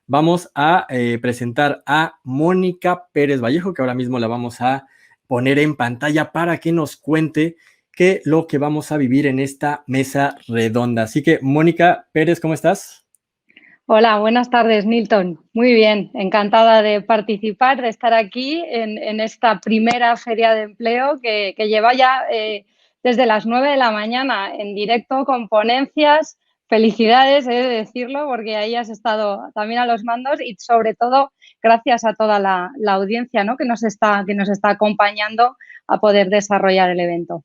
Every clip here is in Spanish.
vamos a presentar a Mónica Pérez Vallejo, que ahora mismo la vamos a poner en pantalla para que nos cuente qué lo que vamos a vivir en esta mesa redonda. Así que, Mónica Pérez, ¿cómo estás? Hola, buenas tardes, Nilton. Muy bien, encantada de participar, de estar aquí en esta primera feria de empleo que lleva ya desde las 9 de la mañana en directo con ponencias. Felicidades, he de decirlo, porque ahí has estado también a los mandos y sobre todo gracias a toda la audiencia, ¿no?, que nos está acompañando a poder desarrollar el evento.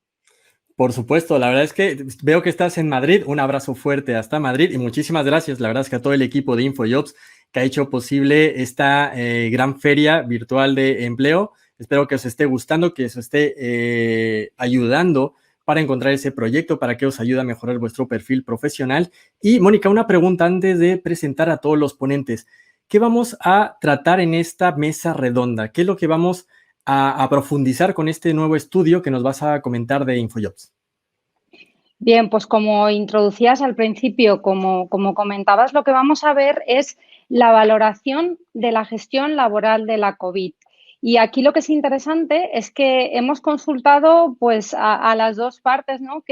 Por supuesto, la verdad es que veo que estás en Madrid. Un abrazo fuerte hasta Madrid y muchísimas gracias. La verdad es que a todo el equipo de InfoJobs que ha hecho posible esta gran feria virtual de empleo. Espero que os esté gustando, que os esté ayudando para encontrar ese proyecto, para que os ayude a mejorar vuestro perfil profesional. Y, Mónica, una pregunta antes de presentar a todos los ponentes. ¿Qué vamos a tratar en esta mesa redonda? ¿Qué es lo que vamos a profundizar con este nuevo estudio que nos vas a comentar de InfoJobs? Bien, pues como introducías al principio, como comentabas, lo que vamos a ver es la valoración de la gestión laboral de la COVID. Y aquí lo que es interesante es que hemos consultado pues, a las dos partes, ¿no?,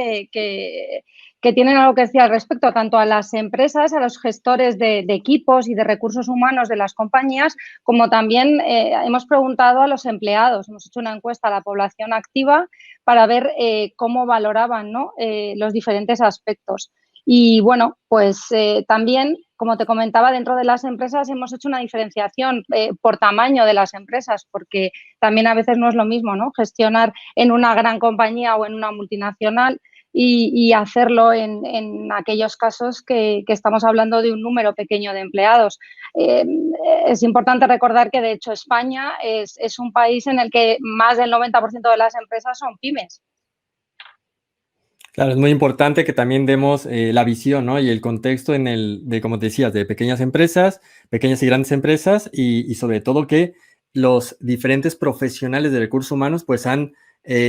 que tienen algo que decir al respecto, tanto a las empresas, a los gestores de equipos y de recursos humanos de las compañías, como también hemos preguntado a los empleados. Hemos hecho una encuesta a la población activa para ver cómo valoraban, ¿no?, los diferentes aspectos. Y bueno, pues también, como te comentaba, dentro de las empresas hemos hecho una diferenciación por tamaño de las empresas, porque también a veces no es lo mismo, ¿no?, gestionar en una gran compañía o en una multinacional y hacerlo en aquellos casos que estamos hablando de un número pequeño de empleados. Es importante recordar que, de hecho, España es un país en el que más del 90% de las empresas son pymes. Claro, es muy importante que también demos la visión, ¿no?, y el contexto de, como te decías, de pequeñas empresas, pequeñas y grandes empresas, y sobre todo que los diferentes profesionales de recursos humanos pues han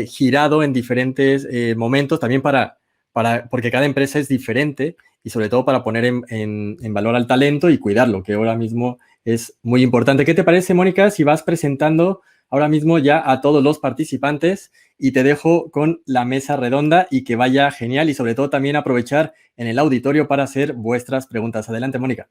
girado en diferentes momentos también porque cada empresa es diferente y sobre todo para poner en valor al talento y cuidarlo, que ahora mismo es muy importante. ¿Qué te parece, Mónica, si vas presentando ahora mismo ya a todos los participantes? Y te dejo con la mesa redonda y que vaya genial y sobre todo también aprovechar en el auditorio para hacer vuestras preguntas. Adelante, Mónica.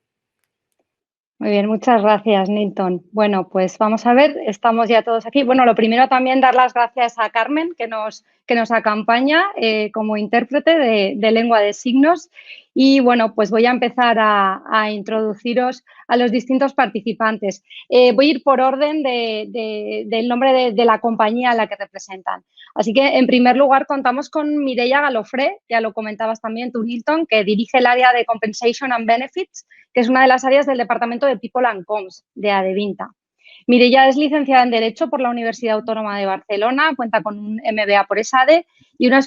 Muy bien, muchas gracias, Nilton. Bueno, pues vamos a ver, estamos ya todos aquí. Bueno, lo primero también dar las gracias a Carmen, que nos acompaña como intérprete de lengua de signos. Y bueno, pues voy a empezar a introduciros a los distintos participantes. Voy a ir por orden del nombre de la compañía a la que representan. Así que, en primer lugar, contamos con Mireia Galofré, ya lo comentabas también tú, Nilton, que dirige el área de Compensation and Benefits, que es una de las áreas del Departamento de People and Comms de Adevinta. Mireia es licenciada en Derecho por la Universidad Autónoma de Barcelona, cuenta con un MBA por ESADE y una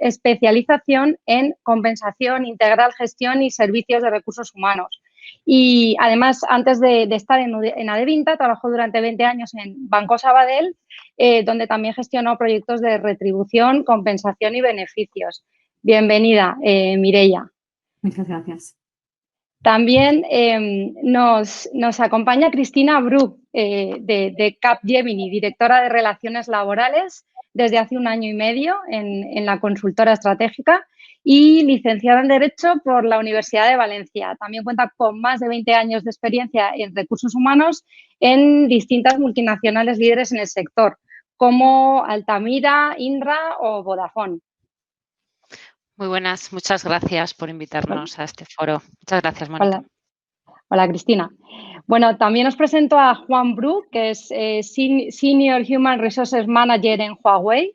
especialización en compensación integral, gestión y servicios de recursos humanos. Y además, antes de estar en Adevinta, trabajó durante 20 años en Banco Sabadell, donde también gestionó proyectos de retribución, compensación y beneficios. Bienvenida, Mireia. Muchas gracias. También nos acompaña Cristina Bru, de Capgemini, directora de Relaciones Laborales desde hace 1 año y medio en la consultora estratégica y licenciada en Derecho por la Universidad de Valencia. También cuenta con más de 20 años de experiencia en recursos humanos en distintas multinacionales líderes en el sector, como Altamira, Indra o Vodafone. Muy buenas, muchas gracias por invitarnos a este foro. Muchas gracias, Mónica. Hola, Cristina. Bueno, también os presento a Juan Bru, que es Senior Human Resources Manager en Huawei.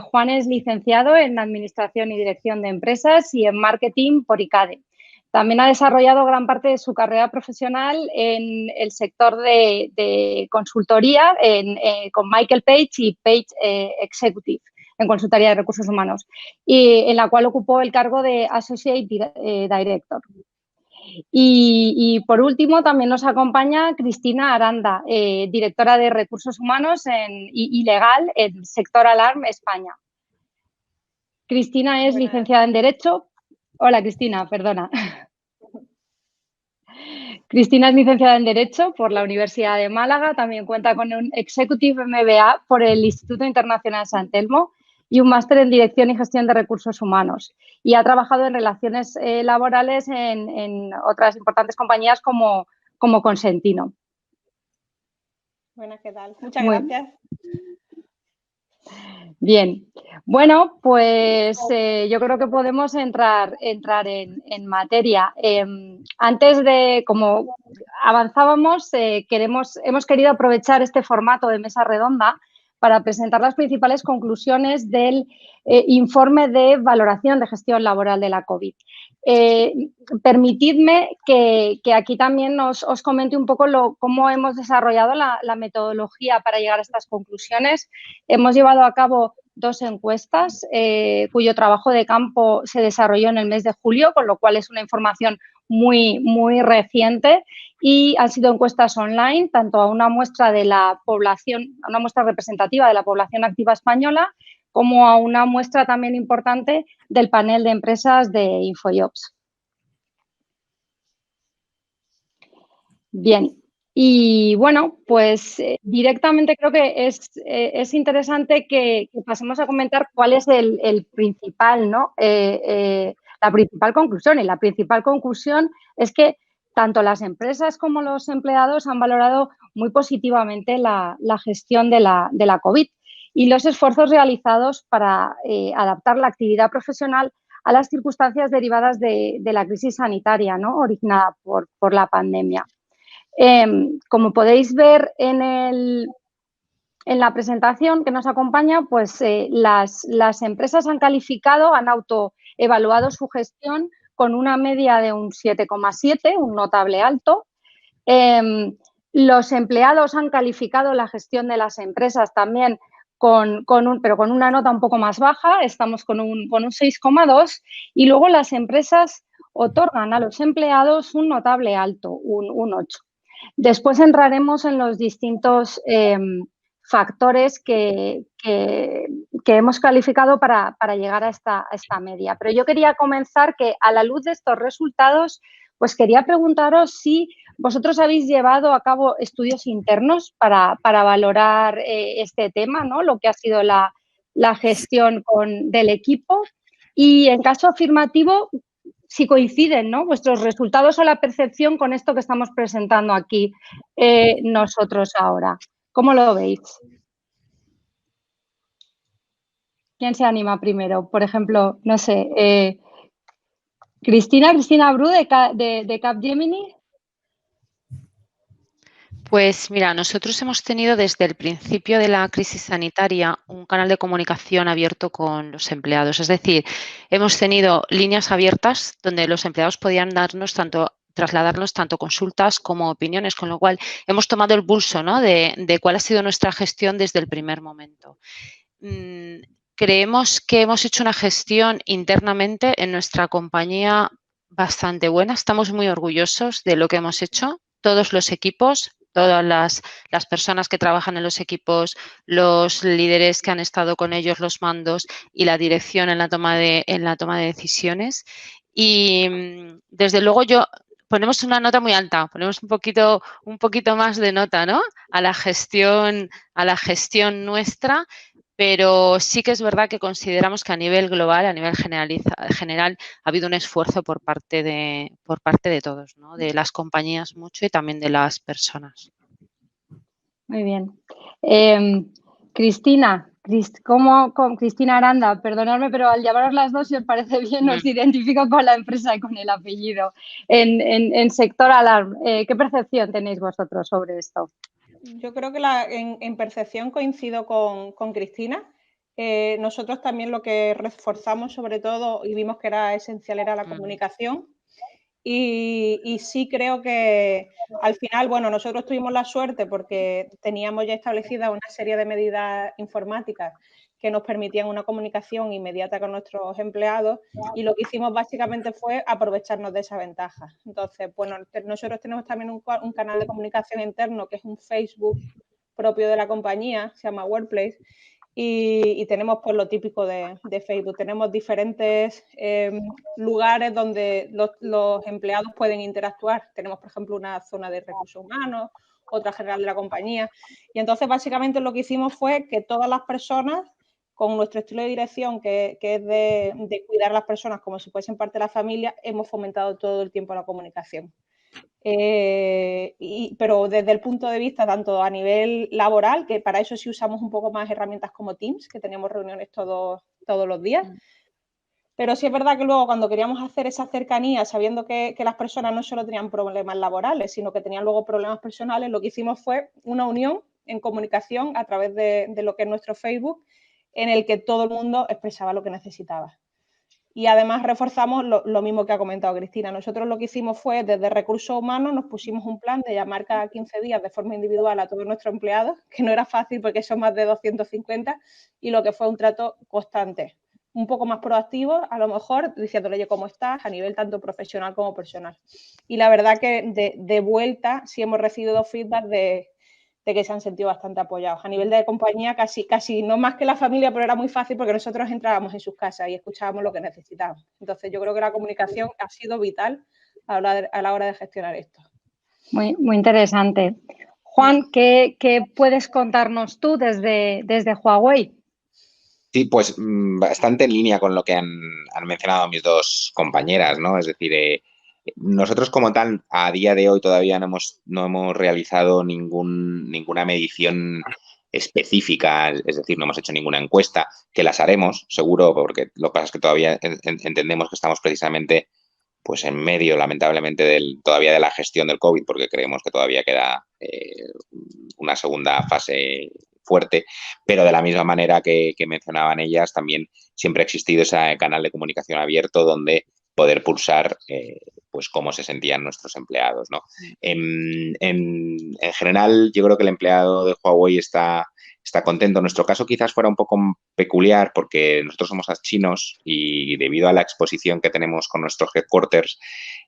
Juan es licenciado en Administración y Dirección de Empresas y en Marketing por ICADE. También ha desarrollado gran parte de su carrera profesional en el sector de consultoría con Michael Page y Page Executive, en consultoría de recursos humanos, y en la cual ocupó el cargo de Associate Director. Y por último, también nos acompaña Cristina Aranda, directora de Recursos Humanos y Legal en Sector Alarm España. Cristina es licenciada en Derecho. Hola, Cristina, perdona. Cristina es licenciada en Derecho por la Universidad de Málaga, también cuenta con un Executive MBA por el Instituto Internacional San Telmo y un máster en Dirección y Gestión de Recursos Humanos. Y ha trabajado en relaciones laborales en otras importantes compañías como Consentino. Buenas, ¿qué tal? Muchas gracias. Bien, bueno, pues yo creo que podemos entrar en materia. Antes de, como avanzábamos, hemos querido aprovechar este formato de mesa redonda para presentar las principales conclusiones del informe de valoración de gestión laboral de la COVID. Permitidme que aquí también os comente un poco cómo hemos desarrollado la metodología para llegar a estas conclusiones. Hemos llevado a cabo 2 encuestas cuyo trabajo de campo se desarrolló en el mes de julio, con lo cual es una información muy, muy reciente, y han sido encuestas online, tanto a una muestra de la población, a una muestra representativa de la población activa española, como a una muestra también importante del panel de empresas de InfoJobs. Bien, y bueno, pues directamente creo que es interesante que pasemos a comentar cuál es el principal, ¿no? La principal conclusión. Y la principal conclusión es que tanto las empresas como los empleados han valorado muy positivamente la gestión de la COVID y los esfuerzos realizados para adaptar la actividad profesional a las circunstancias derivadas de la crisis sanitaria, ¿no? Originada por la pandemia. Como podéis ver en la presentación que nos acompaña, pues las empresas han calificado, han autoevaluado su gestión con una media de un 7,7, un notable alto. Los empleados han calificado la gestión de las empresas también pero con una nota un poco más baja, estamos con un 6,2, y luego las empresas otorgan a los empleados un notable alto, un 8. Después entraremos en los distintos factores que hemos calificado para llegar a esta media. Pero yo quería comenzar que, a la luz de estos resultados, pues quería preguntaros si vosotros habéis llevado a cabo estudios internos para valorar este tema, ¿no? Lo que ha sido la gestión del equipo, y en caso afirmativo, si coinciden, ¿no?, vuestros resultados o la percepción con esto que estamos presentando aquí nosotros ahora. ¿Cómo lo veis? ¿Quién se anima primero? Por ejemplo, no sé, Cristina Bru de Capgemini. Pues mira, nosotros hemos tenido desde el principio de la crisis sanitaria un canal de comunicación abierto con los empleados. Es decir, hemos tenido líneas abiertas donde los empleados podían trasladarnos tanto consultas como opiniones, con lo cual hemos tomado el pulso, ¿no?, de cuál ha sido nuestra gestión desde el primer momento. Creemos que hemos hecho una gestión internamente en nuestra compañía bastante buena. Estamos muy orgullosos de lo que hemos hecho. Todos los equipos, todas las personas que trabajan en los equipos, los líderes que han estado con ellos, los mandos y la dirección en la toma de decisiones. Y desde luego ponemos una nota muy alta, ponemos un poquito más de nota, ¿no?, a la gestión nuestra. Pero sí que es verdad que consideramos que a nivel global, a nivel general, ha habido un esfuerzo por parte de todos, ¿no?, de las compañías mucho y también de las personas. Muy bien. Cristina Aranda, perdonadme, pero al llamaros las dos, si os parece bien, os identifico con la empresa y con el apellido. En Sector Alarm, ¿qué percepción tenéis vosotros sobre esto? Yo creo que en percepción coincido con Cristina. Nosotros también lo que reforzamos sobre todo y vimos que era esencial era la comunicación. Y sí creo que al final, bueno, nosotros tuvimos la suerte porque teníamos ya establecida una serie de medidas informáticas que nos permitían una comunicación inmediata con nuestros empleados, y lo que hicimos básicamente fue aprovecharnos de esa ventaja. Entonces, bueno, nosotros tenemos también un canal de comunicación interno que es un Facebook propio de la compañía, se llama Workplace, y tenemos pues lo típico de Facebook. Tenemos diferentes lugares donde los empleados pueden interactuar. Tenemos, por ejemplo, una zona de recursos humanos, otra general de la compañía. Y entonces, básicamente, lo que hicimos fue que todas las personas, con nuestro estilo de dirección, que es de cuidar a las personas como si fuesen parte de la familia, hemos fomentado todo el tiempo la comunicación. Pero desde el punto de vista tanto a nivel laboral, que para eso sí usamos un poco más herramientas como Teams, que tenemos reuniones todos los días, pero sí es verdad que luego cuando queríamos hacer esa cercanía, sabiendo que las personas no solo tenían problemas laborales, sino que tenían luego problemas personales, lo que hicimos fue una unión en comunicación a través de lo que es nuestro Facebook, en el que todo el mundo expresaba lo que necesitaba. Y además reforzamos lo mismo que ha comentado Cristina. Nosotros lo que hicimos fue, desde recursos humanos, nos pusimos un plan de llamar cada 15 días de forma individual a todos nuestros empleados, que no era fácil porque son más de 250, y lo que fue un trato constante. Un poco más proactivo, a lo mejor, diciéndole, oye, ¿cómo estás? A nivel tanto profesional como personal. Y la verdad que de vuelta sí hemos recibido feedback de que se han sentido bastante apoyados. A nivel de compañía, casi no más que la familia, pero era muy fácil porque nosotros entrábamos en sus casas y escuchábamos lo que necesitaban. Entonces, yo creo que la comunicación ha sido vital a la hora de gestionar esto. Muy, muy interesante. Juan, ¿qué puedes contarnos tú desde Huawei? Sí, pues bastante en línea con lo que han mencionado mis dos compañeras, ¿no? Es decir, nosotros como tal, a día de hoy todavía no hemos realizado ninguna medición específica, es decir, no hemos hecho ninguna encuesta, que las haremos, seguro, porque lo que pasa es que todavía entendemos que estamos precisamente pues en medio, lamentablemente, todavía de la gestión del COVID, porque creemos que todavía queda una segunda fase fuerte, pero de la misma manera que mencionaban ellas, también siempre ha existido ese canal de comunicación abierto donde poder pulsar pues cómo se sentían nuestros empleados, ¿no? En general, yo creo que el empleado de Huawei está contento. En nuestro caso quizás fuera un poco peculiar porque nosotros somos chinos y debido a la exposición que tenemos con nuestros headquarters,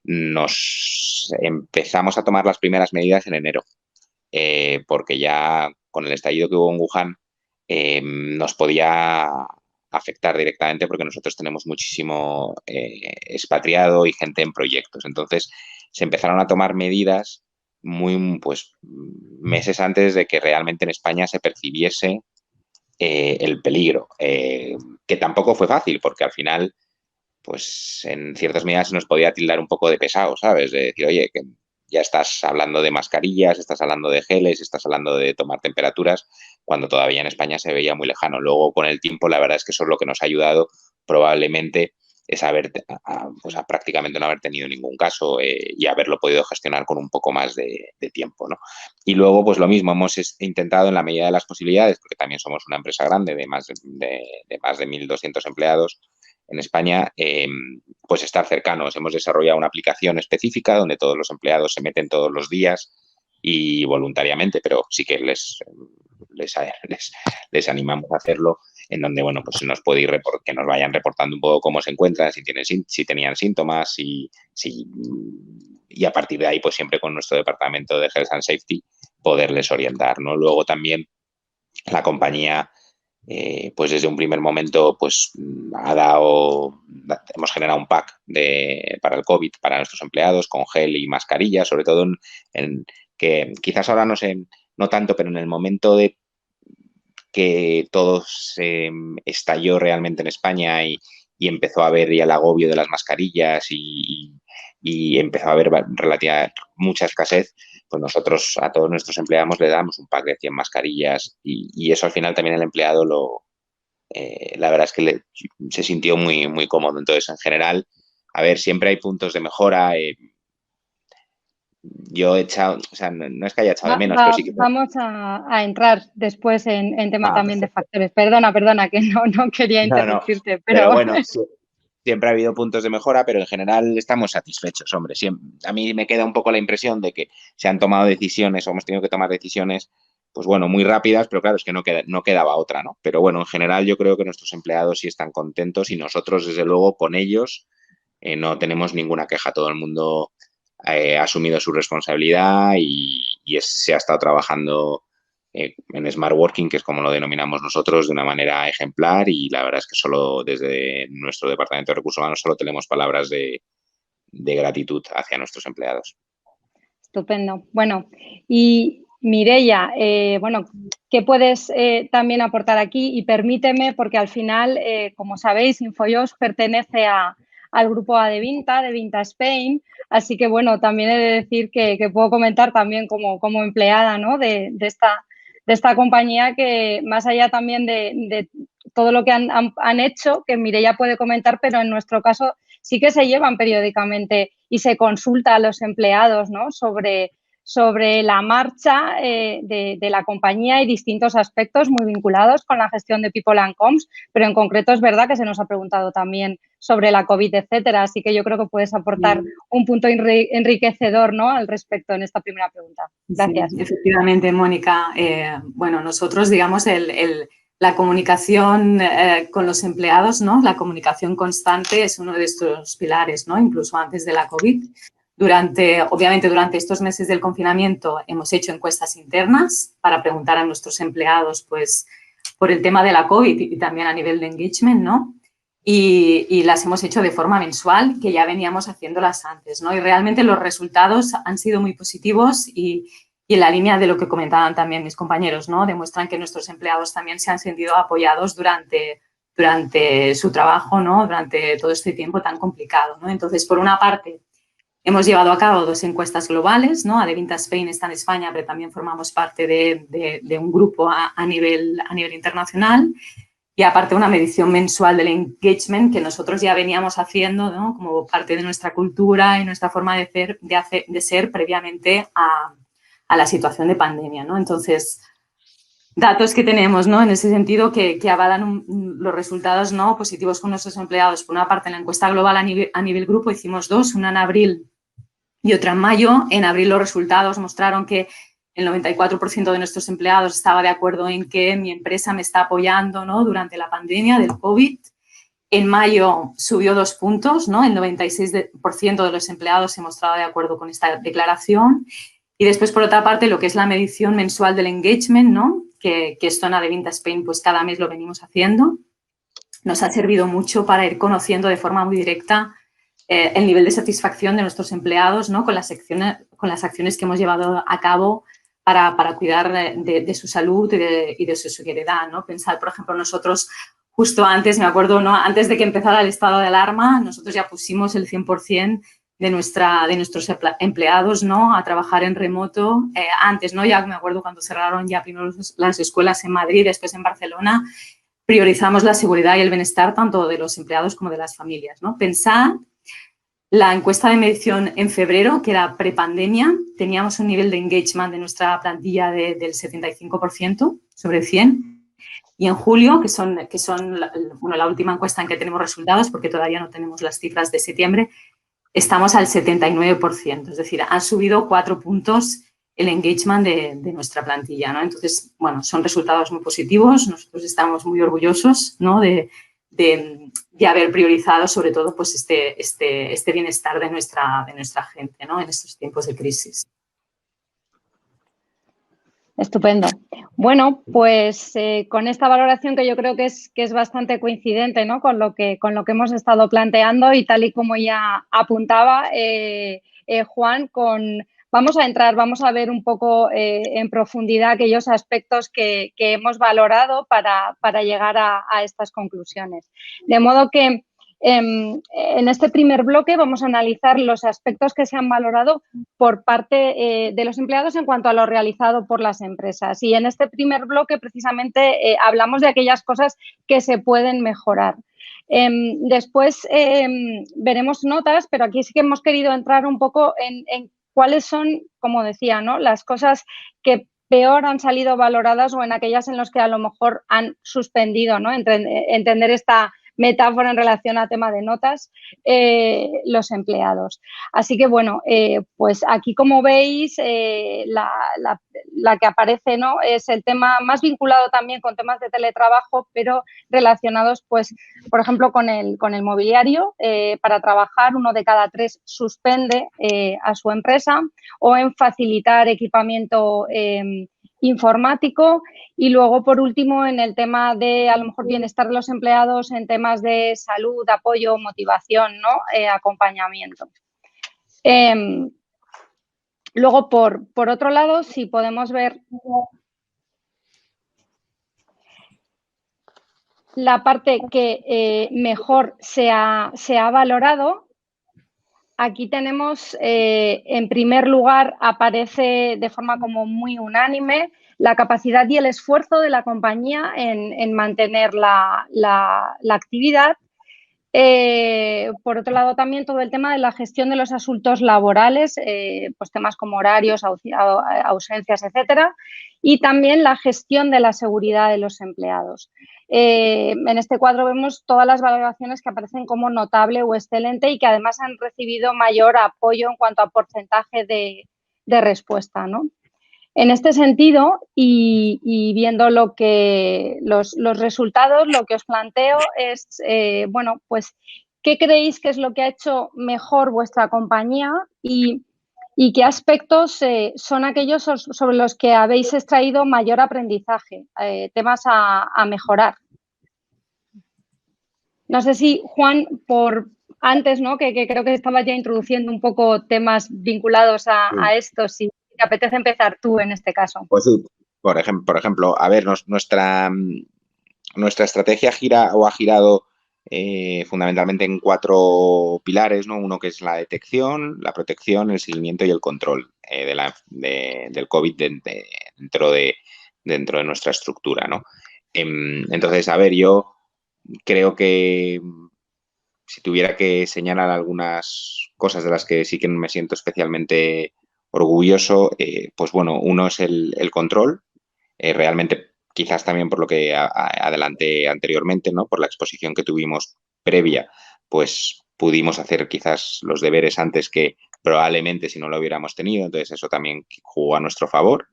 nos empezamos a tomar las primeras medidas en enero, porque ya con el estallido que hubo en Wuhan nos podía afectar directamente porque nosotros tenemos muchísimo expatriado y gente en proyectos. Entonces se empezaron a tomar medidas pues meses antes de que realmente en España se percibiese el peligro, que tampoco fue fácil porque al final pues en ciertas medidas se nos podía tildar un poco de pesado, ¿sabes? De decir, oye, que ya estás hablando de mascarillas, estás hablando de geles, estás hablando de tomar temperaturas, cuando todavía en España se veía muy lejano. Luego, con el tiempo, la verdad es que eso es lo que nos ha ayudado probablemente es pues a prácticamente no haber tenido ningún caso y haberlo podido gestionar con un poco más de tiempo, ¿no? Y luego, pues lo mismo, hemos intentado en la medida de las posibilidades, porque también somos una empresa grande de más de 1.200 empleados en España, pues estar cercanos. Hemos desarrollado una aplicación específica donde todos los empleados se meten todos los días y voluntariamente, pero sí que les animamos a hacerlo, en donde, bueno, pues se nos puede ir que nos vayan reportando un poco cómo se encuentran, si tenían síntomas, y a partir de ahí, pues siempre con nuestro departamento de Health and Safety poderles orientar, ¿no? Luego también la compañía pues desde un primer momento pues hemos generado un pack para el COVID para nuestros empleados con gel y mascarilla, sobre todo en que quizás ahora no tanto, pero en el momento de que todo se estalló realmente en España y empezó a haber ya el agobio de las mascarillas y empezó a haber mucha escasez, pues nosotros a todos nuestros empleados le damos un pack de 100 mascarillas y eso al final también el empleado la verdad es que se sintió muy, muy cómodo. Entonces, en general, a ver, siempre hay puntos de mejora. Yo he echado, o sea, no es que haya echado de menos, pero sí que... Vamos a entrar después en tema también perfecto. de factores. Perdona, que no quería interrumpirte. Pero bueno, siempre ha habido puntos de mejora, pero en general estamos satisfechos, hombre. A mí me queda un poco la impresión de que se han tomado decisiones o hemos tenido que tomar decisiones, pues bueno, muy rápidas, pero claro, es que no quedaba otra, ¿no? Pero bueno, en general yo creo que nuestros empleados sí están contentos y nosotros, desde luego, con ellos no tenemos ninguna queja. Todo el mundo ha asumido su responsabilidad y se ha estado trabajando en Smart Working, que es como lo denominamos nosotros, de una manera ejemplar, y la verdad es que solo desde nuestro Departamento de Recursos Humanos solo tenemos palabras de gratitud hacia nuestros empleados. Estupendo. Bueno, y Mireia, bueno, ¿qué puedes también aportar aquí? Y permíteme, porque al final, como sabéis, Infojobs pertenece al grupo Adevinta, de Vinta Spain, así que bueno, también he de decir que puedo comentar también como empleada, ¿no?, de esta compañía, que más allá también de todo lo que han hecho, que Mireia puede comentar, pero en nuestro caso sí que se llevan periódicamente y se consulta a los empleados, ¿no?, sobre la marcha de la compañía y distintos aspectos muy vinculados con la gestión de People and Comms, pero en concreto es verdad que se nos ha preguntado también sobre la COVID, etcétera, así que yo creo que puedes aportar un punto enriquecedor, ¿no?, al respecto en esta primera pregunta. Gracias. Sí, efectivamente, Mónica. Bueno, nosotros, digamos, la comunicación con los empleados, ¿no?, la comunicación constante es uno de estos pilares, ¿no?, incluso antes de la COVID. Obviamente, durante estos meses del confinamiento hemos hecho encuestas internas para preguntar a nuestros empleados, pues, por el tema de la COVID y también a nivel de engagement, ¿no? Y las hemos hecho de forma mensual, que ya veníamos haciéndolas antes, ¿no? Y realmente los resultados han sido muy positivos y en la línea de lo que comentaban también mis compañeros, ¿no?, demuestran que nuestros empleados también se han sentido apoyados durante su trabajo, ¿no?, durante todo este tiempo tan complicado, ¿no? Entonces, por una parte, hemos llevado a cabo 2 encuestas globales, ¿no? Adevinta Spain está en España, pero también formamos parte de un grupo a nivel internacional. Y aparte una medición mensual del engagement que nosotros ya veníamos haciendo, ¿no?, como parte de nuestra cultura y nuestra forma de ser previamente a la situación de pandemia, ¿no? Entonces, datos que tenemos, ¿no?, en ese sentido que avalan los resultados, ¿no?, positivos con nuestros empleados. Por una parte, en la encuesta global a nivel grupo hicimos 2, una en abril y otra en mayo. En abril los resultados mostraron que el 94% de nuestros empleados estaba de acuerdo en que mi empresa me está apoyando, ¿no?, durante la pandemia del COVID. En mayo subió 2 puntos, ¿no? El 96% de los empleados se mostraba de acuerdo con esta declaración. Y después, por otra parte, lo que es la medición mensual del engagement, ¿no?, que esto en Adevinta Spain, pues cada mes lo venimos haciendo, nos ha servido mucho para ir conociendo de forma muy directa el nivel de satisfacción de nuestros empleados, ¿no?, con las acciones que hemos llevado a cabo para cuidar de su salud y de su seguridad, ¿no? Pensar, por ejemplo, nosotros justo antes, me acuerdo, ¿no?, antes de que empezara el estado de alarma, nosotros ya pusimos el 100% de nuestros empleados, ¿no?, a trabajar en remoto. Antes, ¿no?, ya me acuerdo cuando cerraron ya primero las escuelas en Madrid, después en Barcelona, priorizamos la seguridad y el bienestar tanto de los empleados como de las familias, ¿no? Pensad, la encuesta de medición en febrero, que era prepandemia, teníamos un nivel de engagement de nuestra plantilla del 75% sobre 100. Y en julio, que son la última encuesta en que tenemos resultados, porque todavía no tenemos las cifras de septiembre, estamos al 79%. Es decir, han subido 4 puntos el engagement de nuestra plantilla, ¿no? Entonces, bueno, son resultados muy positivos. Nosotros estamos muy orgullosos, ¿no?, de haber priorizado sobre todo pues este bienestar de nuestra gente, ¿no?, en estos tiempos de crisis. Estupendo. Bueno, pues con esta valoración que yo creo que es bastante coincidente, ¿no?, con lo que hemos estado planteando, y tal y como ya apuntaba Juan, vamos a ver un poco en profundidad aquellos aspectos que hemos valorado para llegar a estas conclusiones. De modo que en este primer bloque vamos a analizar los aspectos que se han valorado por parte de los empleados en cuanto a lo realizado por las empresas. Y en este primer bloque, precisamente, hablamos de aquellas cosas que se pueden mejorar. Después veremos notas, pero aquí sí que hemos querido entrar un poco en cuáles son, como decía, ¿no?, las cosas que peor han salido valoradas o en aquellas en las que a lo mejor han suspendido, ¿no?, entender esta metáfora en relación a tema de notas, los empleados. Así que, bueno, pues aquí, como veis, la que aparece, ¿no?, es el tema más vinculado también con temas de teletrabajo, pero relacionados, pues, por ejemplo, con el mobiliario. Para trabajar, 1 de cada 3 suspende a su empresa, o en facilitar equipamiento informático y luego, por último, en el tema de, a lo mejor, bienestar de los empleados, en temas de salud, apoyo, motivación, ¿no? Acompañamiento. Luego, por otro lado, si podemos ver la parte que mejor se ha valorado, aquí tenemos, en primer lugar, aparece de forma como muy unánime la capacidad y el esfuerzo de la compañía en mantener la actividad. Por otro lado, también todo el tema de la gestión de los asuntos laborales, pues temas como horarios, ausencias, etcétera, y también la gestión de la seguridad de los empleados. En este cuadro vemos todas las valoraciones que aparecen como notable o excelente y que además han recibido mayor apoyo en cuanto a porcentaje de respuesta, ¿no? En este sentido, y viendo lo que los resultados, lo que os planteo es, bueno, pues, ¿qué creéis que es lo que ha hecho mejor vuestra compañía y qué aspectos son aquellos sobre los que habéis extraído mayor aprendizaje, temas a mejorar? No sé si, Juan, por antes, ¿no? Que creo que estabas ya introduciendo un poco temas vinculados a esto, si te apetece empezar tú en este caso. Pues sí, por ejemplo, a ver, nuestra estrategia ha girado fundamentalmente en 4 pilares, ¿no? Uno que es la detección, la protección, el seguimiento y el control del COVID dentro de nuestra estructura, ¿no? Entonces, a ver, yo creo que si tuviera que señalar algunas cosas de las que sí que me siento especialmente orgulloso, pues bueno, uno es el control, realmente quizás también por lo que adelanté anteriormente, ¿no? Por la exposición que tuvimos previa, pues pudimos hacer quizás los deberes antes que probablemente si no lo hubiéramos tenido, entonces eso también jugó a nuestro favor,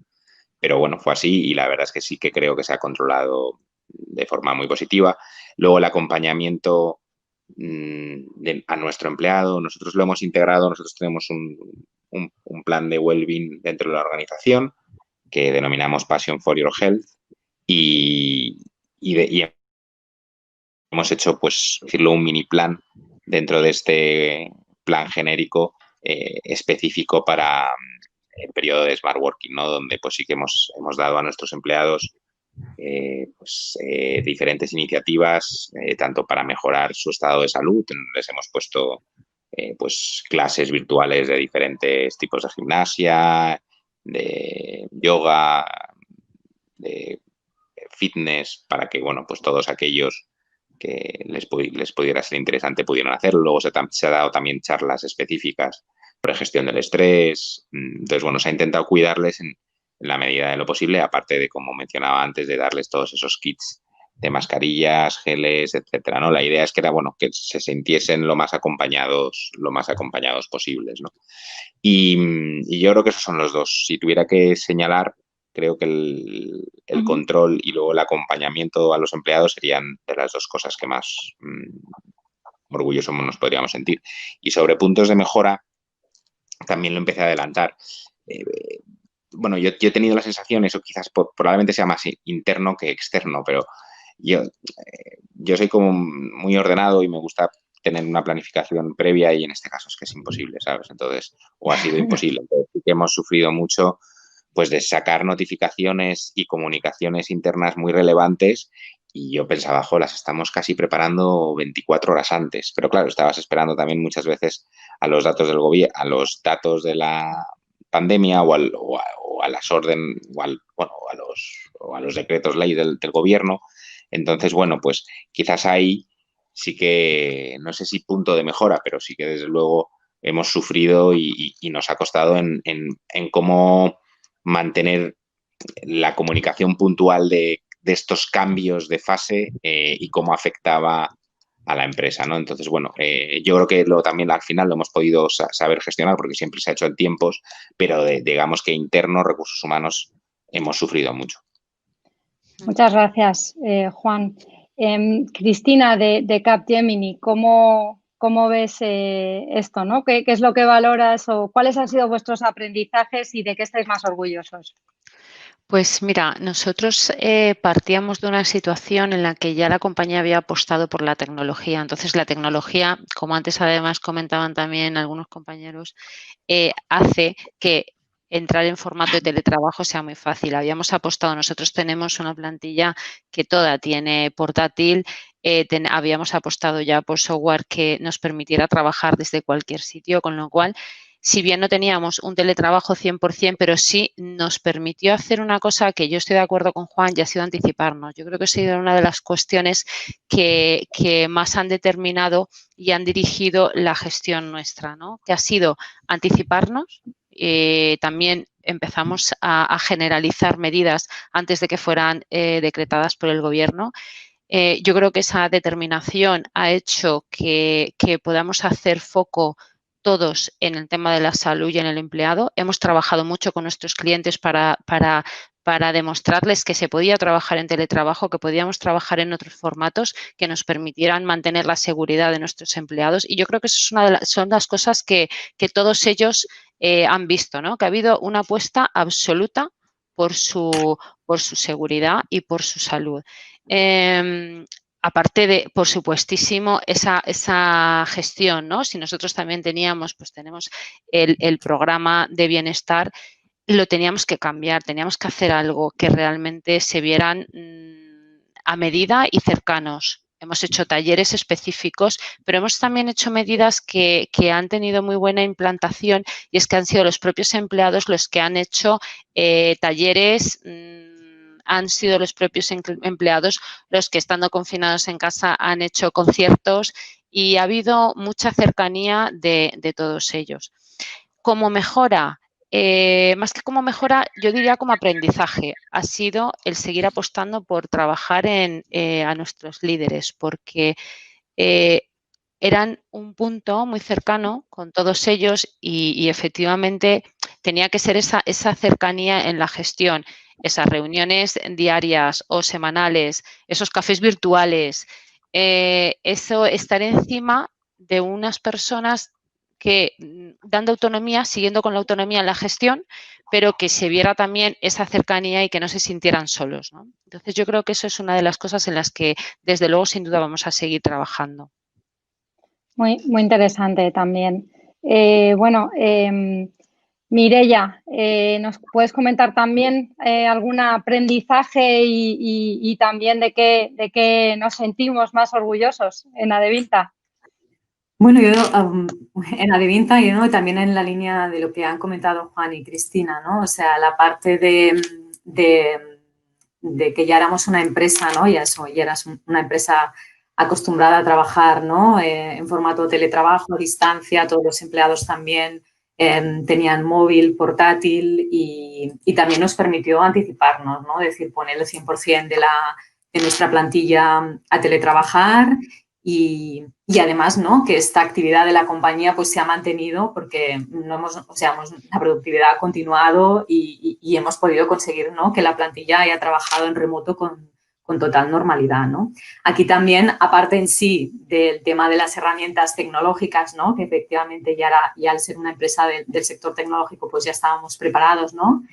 pero bueno, fue así y la verdad es que sí que creo que se ha controlado de forma muy positiva. Luego el acompañamiento a nuestro empleado, nosotros lo hemos integrado, nosotros tenemos un plan de well-being dentro de la organización que denominamos Passion for Your Health y hemos hecho, pues, decirlo, un mini plan dentro de este plan genérico específico para el periodo de Smart Working, ¿no? Donde pues sí que hemos dado a nuestros empleados diferentes iniciativas, tanto para mejorar su estado de salud, les hemos puesto pues clases virtuales de diferentes tipos de gimnasia, de yoga, de fitness, para que, bueno, pues todos aquellos que les pudiera ser interesante pudieran hacerlo. Luego se ha dado también charlas específicas sobre gestión del estrés. Entonces, bueno, se ha intentado cuidarles en la medida de lo posible, aparte de, como mencionaba antes, de darles todos esos kits de mascarillas, geles, etcétera, ¿no? La idea es que era, bueno, que se sintiesen lo más acompañados posibles, ¿no? Y yo creo que esos son los dos. Si tuviera que señalar, creo que el control y luego el acompañamiento a los empleados serían de las dos cosas que más orgullosos nos podríamos sentir. Y sobre puntos de mejora, también lo empecé a adelantar. Bueno, yo he tenido la sensación, eso quizás probablemente sea más interno que externo, pero yo soy como muy ordenado y me gusta tener una planificación previa y en este caso es que es imposible, ¿sabes? Entonces, o ha sido imposible. Entonces, sí que hemos sufrido mucho pues de sacar notificaciones y comunicaciones internas muy relevantes y yo pensaba, las estamos casi preparando 24 horas antes, pero claro, estabas esperando también muchas veces a los datos del gobierno, a los datos de la pandemia o a las órdenes o a los decretos ley del gobierno. Entonces, bueno, pues quizás ahí sí que, no sé si punto de mejora, pero sí que desde luego hemos sufrido y nos ha costado en cómo mantener la comunicación puntual de estos cambios de fase y cómo afectaba a la empresa, ¿no? Entonces, bueno, yo creo que también al final lo hemos podido saber gestionar porque siempre se ha hecho en tiempos, pero digamos que internos, recursos humanos, hemos sufrido mucho. Muchas gracias, Juan. Cristina, de Capgemini, ¿cómo ves esto, ¿no? ¿Qué es lo que valoras o cuáles han sido vuestros aprendizajes y de qué estáis más orgullosos? Pues mira, nosotros partíamos de una situación en la que ya la compañía había apostado por la tecnología. Entonces, la tecnología, como antes además comentaban también algunos compañeros, hace que entrar en formato de teletrabajo sea muy fácil. Habíamos apostado, nosotros tenemos una plantilla que toda tiene portátil, habíamos apostado ya por software que nos permitiera trabajar desde cualquier sitio, con lo cual, si bien no teníamos un teletrabajo 100%, pero sí nos permitió hacer una cosa que yo estoy de acuerdo con Juan y ha sido anticiparnos. Yo creo que ha sido una de las cuestiones que más han determinado y han dirigido la gestión nuestra, ¿no? Que ha sido anticiparnos. También empezamos a generalizar medidas antes de que fueran decretadas por el Gobierno. Yo creo que esa determinación ha hecho que podamos hacer foco todos en el tema de la salud y en el empleado. Hemos trabajado mucho con nuestros clientes para demostrarles que se podía trabajar en teletrabajo, que podíamos trabajar en otros formatos que nos permitieran mantener la seguridad de nuestros empleados. Y yo creo que eso es son las cosas que todos ellos han visto, ¿no? Que ha habido una apuesta absoluta por su seguridad y por su salud. Aparte de, por supuestísimo, esa gestión, ¿no? Si nosotros también teníamos, pues tenemos el programa de bienestar, lo teníamos que cambiar, teníamos que hacer algo que realmente se vieran a medida y cercanos. Hemos hecho talleres específicos, pero hemos también hecho medidas que han tenido muy buena implantación, y es que han sido los propios empleados los que han hecho talleres. Han sido los propios empleados los que, estando confinados en casa, han hecho conciertos, y ha habido mucha cercanía de todos ellos. Como mejora, más que como mejora, yo diría como aprendizaje, ha sido el seguir apostando por trabajar a nuestros líderes, porque eran un punto muy cercano con todos ellos, y efectivamente tenía que ser esa cercanía en la gestión, esas reuniones diarias o semanales, esos cafés virtuales, eso, estar encima de unas personas que, dando autonomía, siguiendo con la autonomía en la gestión, pero que se viera también esa cercanía y que no se sintieran solos, ¿no? Entonces, yo creo que eso es una de las cosas en las que, desde luego, sin duda vamos a seguir trabajando. Muy interesante también. Bueno, Mireia, ¿nos puedes comentar también algún aprendizaje y también de qué nos sentimos más orgullosos en Adevinta? Bueno, yo en Adevinta, y también en la línea de lo que han comentado Juan y Cristina, ¿no? O sea, la parte de que ya éramos una empresa, ¿no? Ya eras una empresa acostumbrada a trabajar, ¿no? En formato teletrabajo, a distancia, todos los empleados también tenían móvil, portátil, y también nos permitió anticiparnos, ¿no? Es decir, poner el 100% de nuestra plantilla a teletrabajar, y además, ¿no? Que esta actividad de la compañía pues se ha mantenido, porque la productividad ha continuado, y hemos podido conseguir, ¿no? Que la plantilla haya trabajado en remoto con total normalidad, ¿no? Aquí también, aparte en sí del tema de las herramientas tecnológicas, ¿no? Que efectivamente ya al ser una empresa del sector tecnológico pues ya estábamos preparados, ¿no?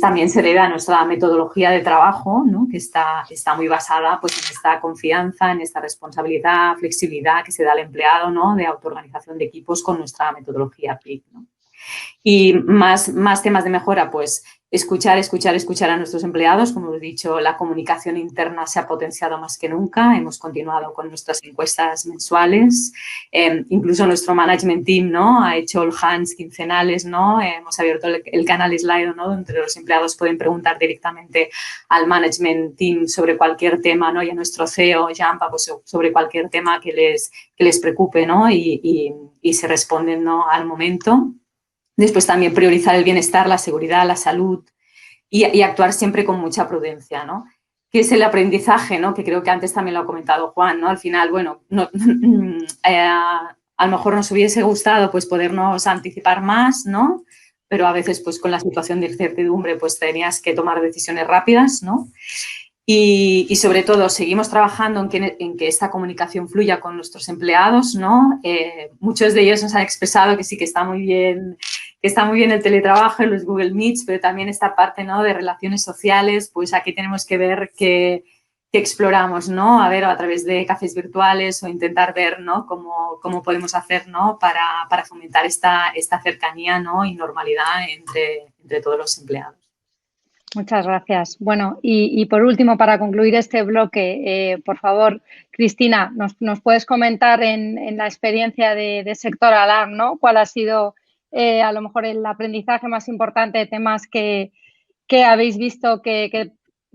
También se debe a nuestra metodología de trabajo, ¿no? Que está muy basada pues en esta confianza, en esta responsabilidad, flexibilidad que se da al empleado, ¿no? De autoorganización de equipos con nuestra metodología PIC, ¿no? Y más temas de mejora, pues escuchar a nuestros empleados. Como he dicho, la comunicación interna se ha potenciado más que nunca. Hemos continuado con nuestras encuestas mensuales. Incluso nuestro management team, ¿no? Ha hecho all hands quincenales, ¿no? Hemos abierto el canal Slido, ¿no? Donde los empleados pueden preguntar directamente al management team sobre cualquier tema, ¿no? Y a nuestro CEO, Jampa, pues sobre cualquier tema que les preocupe, ¿no? Y se responden, ¿no? Al momento. Después también priorizar el bienestar, la seguridad, la salud, y actuar siempre con mucha prudencia, ¿no? Que es el aprendizaje, ¿no? Que creo que antes también lo ha comentado Juan, ¿no? Al final, bueno, a lo mejor nos hubiese gustado pues podernos anticipar más, ¿no? Pero a veces pues con la situación de incertidumbre pues tenías que tomar decisiones rápidas, ¿no? Y sobre todo, seguimos trabajando en que esta comunicación fluya con nuestros empleados, ¿no? Muchos de ellos nos han expresado que sí, que está muy bien está muy bien el teletrabajo y los Google Meets, pero también esta parte, ¿no?, de relaciones sociales, pues aquí tenemos que ver que exploramos, ¿no? A ver, a través de cafés virtuales o intentar ver, ¿no?, cómo podemos hacer, ¿no?, para fomentar esta cercanía, ¿no?, y normalidad entre todos los empleados. Muchas gracias. Bueno, y por último, para concluir este bloque, por favor, Cristina, ¿nos puedes comentar en la experiencia de Sector Alarm, ¿no?, cuál ha sido a lo mejor el aprendizaje más importante de temas que habéis visto que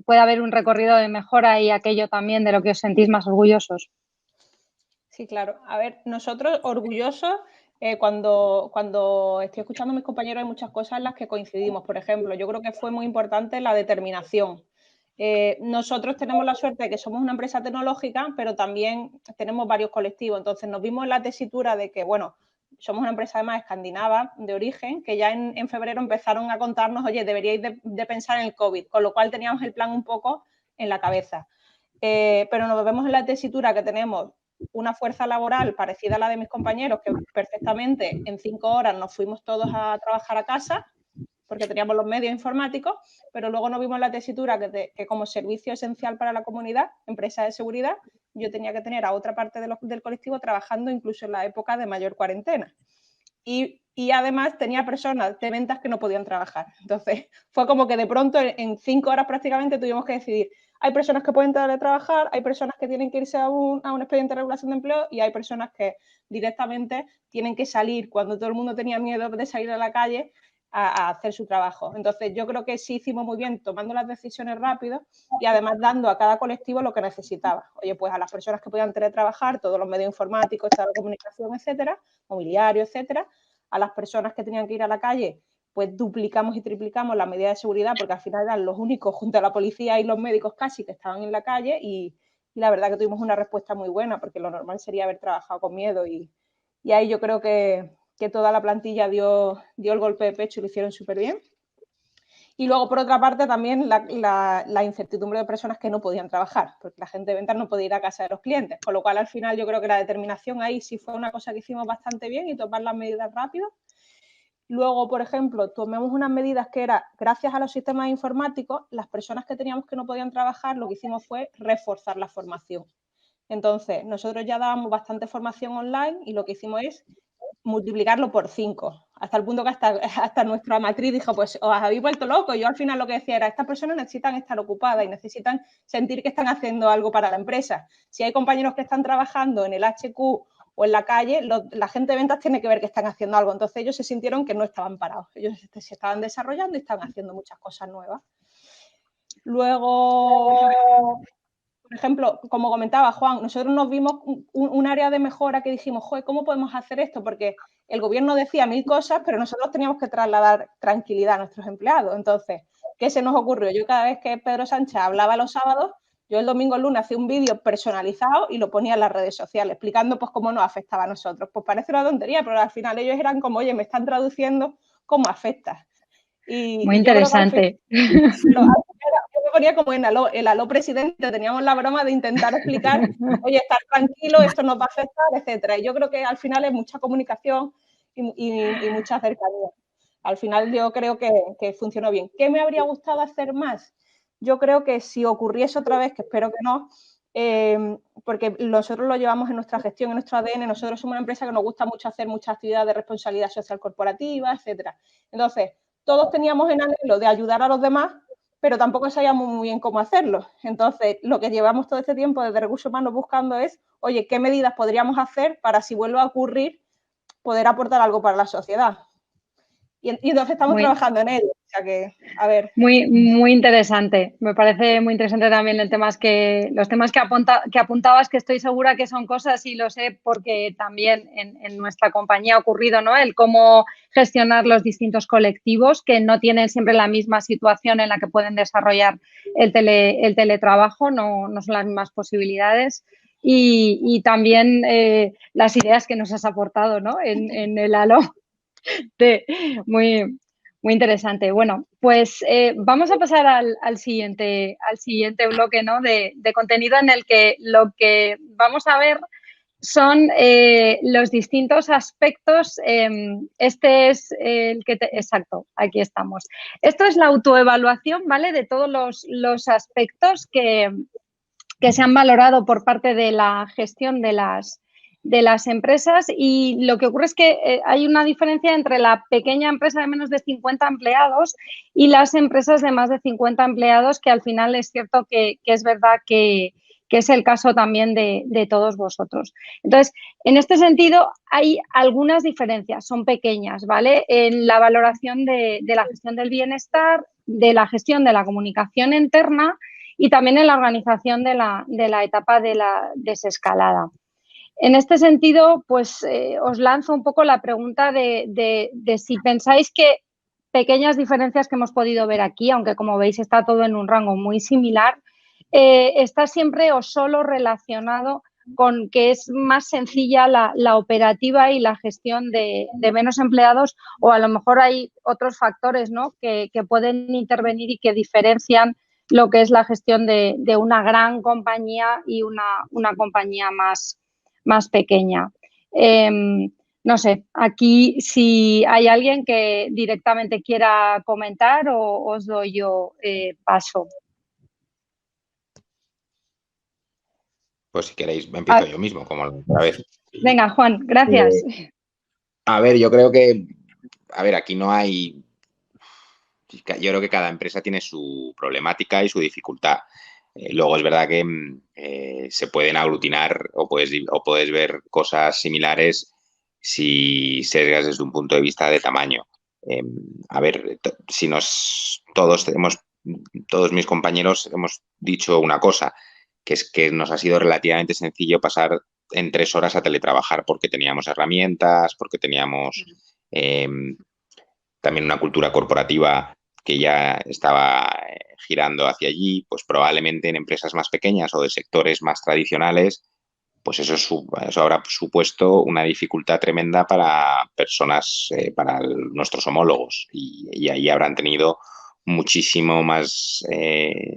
puede haber un recorrido de mejora y aquello también de lo que os sentís más orgullosos? Sí, claro. A ver, nosotros orgullosos, cuando estoy escuchando a mis compañeros hay muchas cosas en las que coincidimos. Por ejemplo, yo creo que fue muy importante la determinación. Nosotros tenemos la suerte de que somos una empresa tecnológica, pero también tenemos varios colectivos. Entonces nos vimos en la tesitura de que, bueno, somos una empresa además escandinava de origen, que ya en febrero empezaron a contarnos, oye, deberíais de pensar en el COVID, con lo cual teníamos el plan un poco en la cabeza. Pero nos vemos en la tesitura que tenemos una fuerza laboral parecida a la de mis compañeros, que perfectamente en 5 horas nos fuimos todos a trabajar a casa, porque teníamos los medios informáticos, pero luego nos vimos en la tesitura que como servicio esencial para la comunidad, empresa de seguridad, yo tenía que tener a otra parte del colectivo trabajando incluso en la época de mayor cuarentena. Y además tenía personas de ventas que no podían trabajar. Entonces, fue como que de pronto en 5 horas prácticamente tuvimos que decidir, hay personas que pueden teletrabajar, hay personas que tienen que irse a un expediente de regulación de empleo y hay personas que directamente tienen que salir cuando todo el mundo tenía miedo de salir a la calle a hacer su trabajo. Entonces, yo creo que sí hicimos muy bien tomando las decisiones rápido y además dando a cada colectivo lo que necesitaba. Oye, pues a las personas que podían teletrabajar, todos los medios informáticos, toda la comunicación, etcétera, mobiliario, etcétera. A las personas que tenían que ir a la calle, pues duplicamos y triplicamos las medidas de seguridad porque al final eran los únicos junto a la policía y los médicos casi que estaban en la calle y la verdad que tuvimos una respuesta muy buena porque lo normal sería haber trabajado con miedo y ahí yo creo que toda la plantilla dio el golpe de pecho y lo hicieron súper bien. Y luego, por otra parte, también la incertidumbre de personas que no podían trabajar, porque la gente de ventas no podía ir a casa de los clientes, con lo cual al final yo creo que la determinación ahí sí fue una cosa que hicimos bastante bien y tomar las medidas rápido. Luego, por ejemplo, tomamos unas medidas que era, gracias a los sistemas informáticos, las personas que teníamos que no podían trabajar, lo que hicimos fue reforzar la formación. Entonces, nosotros ya dábamos bastante formación online y lo que hicimos es multiplicarlo por 5, hasta el punto que hasta nuestra matriz dijo, pues os habéis vuelto locos. Yo al final lo que decía era, estas personas necesitan estar ocupadas y necesitan sentir que están haciendo algo para la empresa. Si hay compañeros que están trabajando en el HQ o en la calle, la gente de ventas tiene que ver que están haciendo algo. Entonces ellos se sintieron que no estaban parados, ellos se estaban desarrollando y estaban haciendo muchas cosas nuevas. Luego, por ejemplo, como comentaba Juan, nosotros nos vimos un área de mejora que dijimos, joder, ¿cómo podemos hacer esto? Porque el gobierno decía 1000 cosas, pero nosotros teníamos que trasladar tranquilidad a nuestros empleados. Entonces, ¿qué se nos ocurrió? Yo cada vez que Pedro Sánchez hablaba los sábados, yo el domingo, el lunes, hacía un vídeo personalizado y lo ponía en las redes sociales, explicando pues cómo nos afectaba a nosotros. Pues parece una tontería, pero al final ellos eran como, oye, me están traduciendo cómo afecta. Muy interesante. Yo me ponía como en el aló presidente, teníamos la broma de intentar explicar, oye, estar tranquilo, esto nos va a afectar, etcétera. Y yo creo que al final es mucha comunicación y mucha cercanía. Al final yo creo que funcionó bien. ¿Qué me habría gustado hacer más? Yo creo que si ocurriese otra vez, que espero que no, porque nosotros lo llevamos en nuestra gestión, en nuestro ADN, nosotros somos una empresa que nos gusta mucho hacer muchas actividades de responsabilidad social corporativa, etcétera. Entonces, todos teníamos en anhelo de ayudar a los demás, pero tampoco sabíamos muy bien cómo hacerlo. Entonces, lo que llevamos todo este tiempo desde Recursos Humanos buscando es, oye, ¿qué medidas podríamos hacer para, si vuelve a ocurrir, poder aportar algo para la sociedad? Y entonces estamos trabajando en ello. O sea que, a ver. Muy interesante. Me parece muy interesante también los temas que apuntabas, que estoy segura que son cosas y lo sé porque también en nuestra compañía ha ocurrido, ¿no? El cómo gestionar los distintos colectivos que no tienen siempre la misma situación en la que pueden desarrollar el teletrabajo, no son las mismas posibilidades. Y también las ideas que nos has aportado, ¿no? En el halo. Muy interesante. Bueno, pues vamos a pasar al siguiente bloque, ¿no? de contenido en el que lo que vamos a ver son los distintos aspectos. Este es el que exacto, aquí estamos. Esto es la autoevaluación, ¿vale? De todos los aspectos que se han valorado por parte de la gestión de las empresas, y lo que ocurre es que hay una diferencia entre la pequeña empresa de menos de 50 empleados y las empresas de más de 50 empleados, que al final es cierto que es verdad que es el caso también de todos vosotros. Entonces, en este sentido, hay algunas diferencias, son pequeñas, ¿vale? En la valoración de la gestión del bienestar, de la gestión de la comunicación interna y también en la organización de la etapa de la desescalada. En este sentido, pues os lanzo un poco la pregunta de si pensáis que pequeñas diferencias que hemos podido ver aquí, aunque como veis está todo en un rango muy similar, está siempre o solo relacionado con que es más sencilla la operativa y la gestión de menos empleados, o a lo mejor hay otros factores, ¿no?, que pueden intervenir y que diferencian lo que es la gestión de una gran compañía y una compañía más pequeña. No sé, aquí si hay alguien que directamente quiera comentar o os doy yo paso. Pues si queréis, empiezo yo mismo, como la otra vez. Venga, Juan, gracias. A ver, yo creo que, aquí no hay... Yo creo que cada empresa tiene su problemática y su dificultad. Luego es verdad que se pueden aglutinar o puedes ver cosas similares si sesgas desde un punto de vista de tamaño. Si todos mis compañeros hemos dicho una cosa, que es que nos ha sido relativamente sencillo pasar en 3 horas a teletrabajar porque teníamos herramientas, porque teníamos también una cultura corporativa que ya estaba girando hacia allí. Pues probablemente en empresas más pequeñas o de sectores más tradicionales, pues eso habrá supuesto una dificultad tremenda para personas, para nuestros homólogos, y ahí habrán tenido muchísimo más,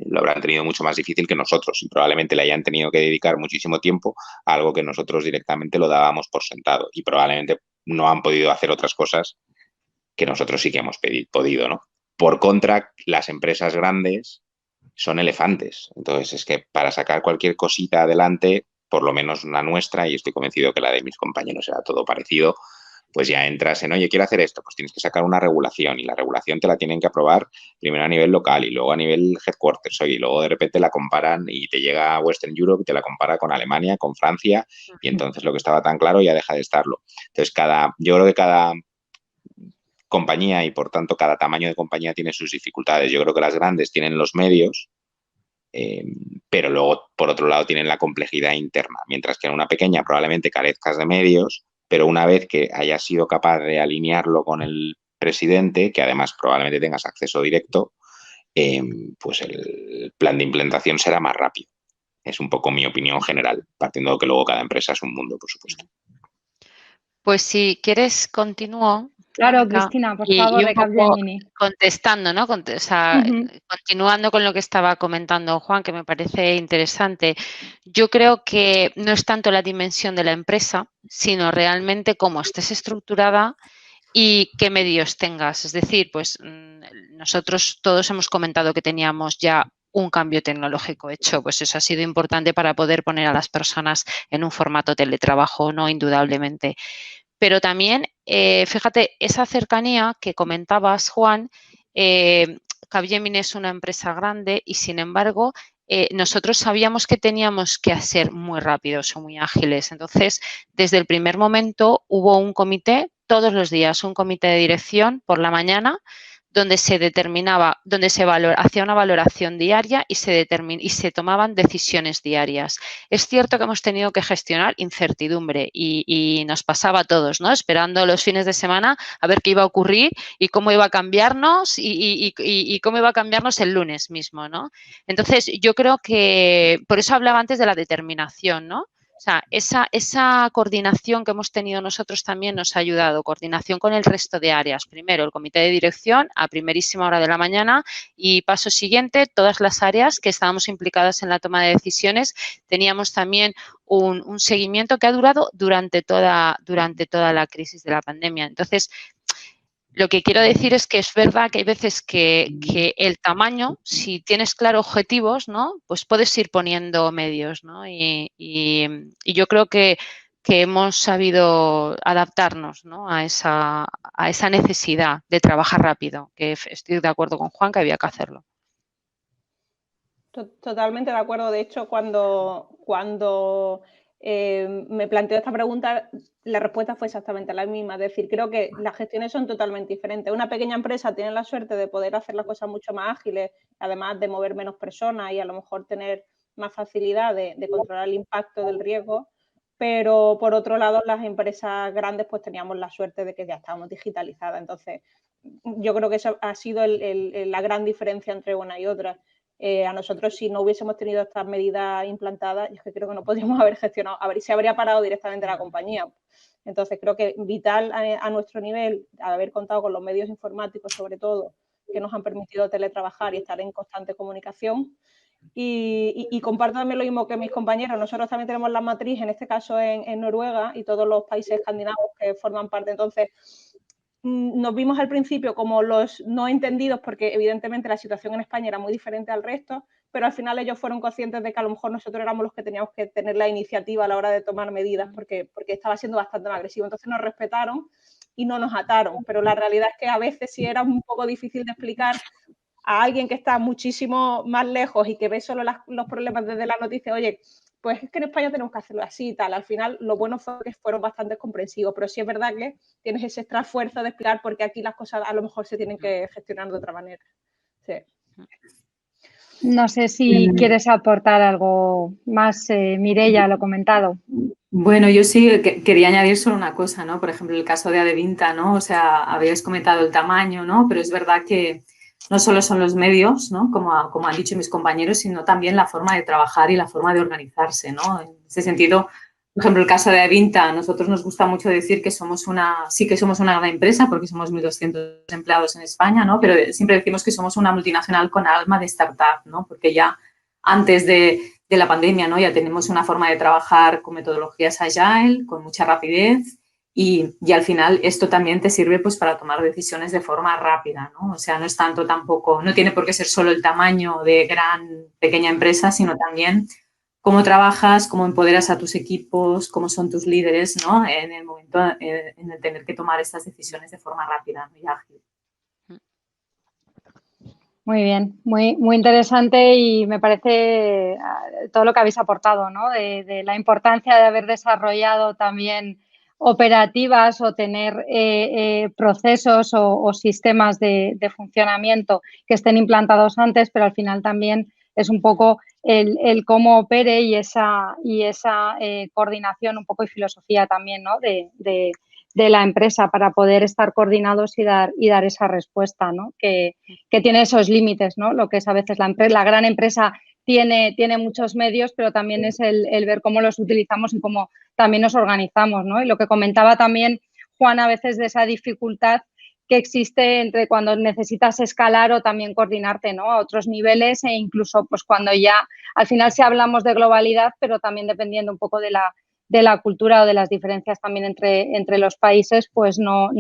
lo habrán tenido mucho más difícil que nosotros, y probablemente le hayan tenido que dedicar muchísimo tiempo a algo que nosotros directamente lo dábamos por sentado, y probablemente no han podido hacer otras cosas que nosotros sí que hemos podido, ¿no? Por contra, las empresas grandes son elefantes. Entonces, es que para sacar cualquier cosita adelante, por lo menos la nuestra, y estoy convencido que la de mis compañeros será todo parecido, pues ya entras en, oye, quiero hacer esto, pues tienes que sacar una regulación, y la regulación te la tienen que aprobar primero a nivel local y luego a nivel headquarters, y luego de repente la comparan y te llega a Western Europe y te la compara con Alemania, con Francia, y entonces lo que estaba tan claro ya deja de estarlo. Entonces, yo creo que cada compañía, y por tanto cada tamaño de compañía, tiene sus dificultades. Yo creo que las grandes tienen los medios, pero luego por otro lado tienen la complejidad interna, mientras que en una pequeña probablemente carezcas de medios, pero una vez que hayas sido capaz de alinearlo con el presidente, que además probablemente tengas acceso directo, pues el plan de implementación será más rápido. Es un poco mi opinión general, partiendo de que luego cada empresa es un mundo, por supuesto. Pues si quieres, continúo. Claro, Mónica, Cristina, por favor, y de un poco Capgemini. contestando, ¿no? Continuando con lo que estaba comentando Juan, que me parece interesante. Yo creo que no es tanto la dimensión de la empresa, sino realmente cómo estés estructurada y qué medios tengas. Es decir, pues nosotros todos hemos comentado que teníamos ya un cambio tecnológico hecho, pues eso ha sido importante para poder poner a las personas en un formato teletrabajo, no indudablemente. Pero también, fíjate, esa cercanía que comentabas, Juan, Capgemini es una empresa grande y, sin embargo, nosotros sabíamos que teníamos que ser muy rápidos o muy ágiles. Entonces, desde el primer momento hubo un comité, todos los días, un comité de dirección por la mañana, donde se determinaba, hacía una valoración diaria y se tomaban decisiones diarias. Es cierto que hemos tenido que gestionar incertidumbre y nos pasaba a todos, ¿no? Esperando los fines de semana a ver qué iba a ocurrir y cómo iba a cambiarnos y cómo iba a cambiarnos el lunes mismo, ¿no? Entonces, yo creo que, por eso hablaba antes de la determinación, ¿no? O sea, esa coordinación que hemos tenido nosotros también nos ha ayudado, coordinación con el resto de áreas. Primero, el comité de dirección a primerísima hora de la mañana y paso siguiente, todas las áreas que estábamos implicadas en la toma de decisiones. Teníamos también un seguimiento que ha durado durante toda la crisis de la pandemia. Entonces, lo que quiero decir es que es verdad que hay veces que el tamaño, si tienes claro objetivos, ¿no? Pues puedes ir poniendo medios, ¿no? Y yo creo que hemos sabido adaptarnos, ¿no? a esa necesidad de trabajar rápido, que estoy de acuerdo con Juan que había que hacerlo. Totalmente de acuerdo. De hecho, cuando me planteó esta pregunta, la respuesta fue exactamente la misma. Es decir, creo que las gestiones son totalmente diferentes. Una pequeña empresa tiene la suerte de poder hacer las cosas mucho más ágiles, además de mover menos personas y a lo mejor tener más facilidad de controlar el impacto del riesgo. Pero, por otro lado, las empresas grandes pues teníamos la suerte de que ya estábamos digitalizadas. Entonces, yo creo que esa ha sido la gran diferencia entre una y otra. A nosotros, si no hubiésemos tenido estas medidas implantadas, yo creo que no podríamos haber gestionado, se habría parado directamente la compañía. Entonces, creo que vital a nuestro nivel haber contado con los medios informáticos, sobre todo, que nos han permitido teletrabajar y estar en constante comunicación. Y comparto también lo mismo que mis compañeros. Nosotros también tenemos la matriz, en este caso en Noruega y todos los países escandinavos que forman parte. Entonces, nos vimos al principio como los no entendidos porque evidentemente la situación en España era muy diferente al resto, pero al final ellos fueron conscientes de que a lo mejor nosotros éramos los que teníamos que tener la iniciativa a la hora de tomar medidas porque estaba siendo bastante más agresivo. Entonces nos respetaron y no nos ataron, pero la realidad es que a veces sí era un poco difícil de explicar a alguien que está muchísimo más lejos y que ve solo los problemas desde la noticia. Oye, pues es que en España tenemos que hacerlo así y tal. Al final, lo bueno fue que fueron bastante comprensivos, pero sí es verdad que tienes ese extra esfuerzo de explicar por qué aquí las cosas a lo mejor se tienen que gestionar de otra manera. Sí. No sé si quieres aportar algo más, Mireia, lo comentado. Bueno, yo sí quería añadir solo una cosa, ¿no? Por ejemplo, el caso de Adevinta, ¿no? O sea, habéis comentado el tamaño, ¿no? Pero es verdad que no solo son los medios, ¿no? Como han dicho mis compañeros, sino también la forma de trabajar y la forma de organizarse, ¿no? En ese sentido, por ejemplo, el caso de Adevinta, a nosotros nos gusta mucho decir que somos una gran empresa porque somos 1.200 empleados en España, ¿no? Pero siempre decimos que somos una multinacional con alma de startup, ¿no? Porque ya antes de la pandemia, ¿no? Ya tenemos una forma de trabajar con metodologías agile, con mucha rapidez y al final esto también te sirve pues para tomar decisiones de forma rápida, ¿no? O sea, no es tanto tampoco, no tiene por qué ser solo el tamaño de pequeña empresa, sino también cómo trabajas, cómo empoderas a tus equipos, cómo son tus líderes, ¿no? En el momento en el tener que tomar estas decisiones de forma rápida y ágil. Muy bien, muy interesante y me parece todo lo que habéis aportado, ¿no? De la importancia de haber desarrollado también operativas o tener procesos o sistemas de funcionamiento que estén implantados antes, pero al final también es un poco el cómo opere y esa coordinación un poco y filosofía también, ¿no? de la empresa para poder estar coordinados y dar esa respuesta, ¿no? Que tiene esos límites, ¿no? Lo que es a veces la gran empresa tiene muchos medios, pero también es el ver cómo los utilizamos y cómo también nos organizamos, ¿no? Y lo que comentaba también Juan a veces de esa dificultad que existe entre cuando necesitas escalar o también coordinarte, ¿no? A otros niveles e incluso pues cuando ya al final sí hablamos de globalidad, pero también dependiendo un poco de la cultura o de las diferencias también entre los países, pues no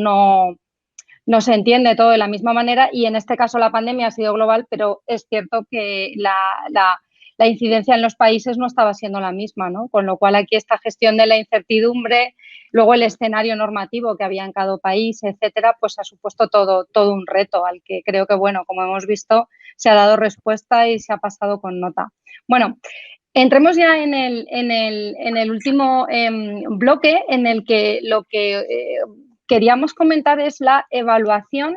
se entiende todo de la misma manera y en este caso la pandemia ha sido global, pero es cierto que la incidencia en los países no estaba siendo la misma, ¿no? Con lo cual aquí esta gestión de la incertidumbre, luego el escenario normativo que había en cada país, etcétera, pues ha supuesto todo un reto al que creo que, bueno, como hemos visto, se ha dado respuesta y se ha pasado con nota. Bueno, entremos ya en el último bloque en el que lo que queríamos comentar es la evaluación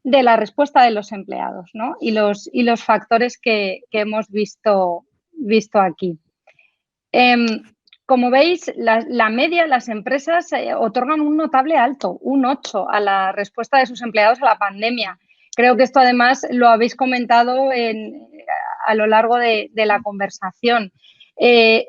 de la respuesta de los empleados, ¿no? y los factores que hemos visto aquí. Como veis, la media, las empresas otorgan un notable alto, un 8 a la respuesta de sus empleados a la pandemia. Creo que esto además lo habéis comentado a lo largo de la conversación.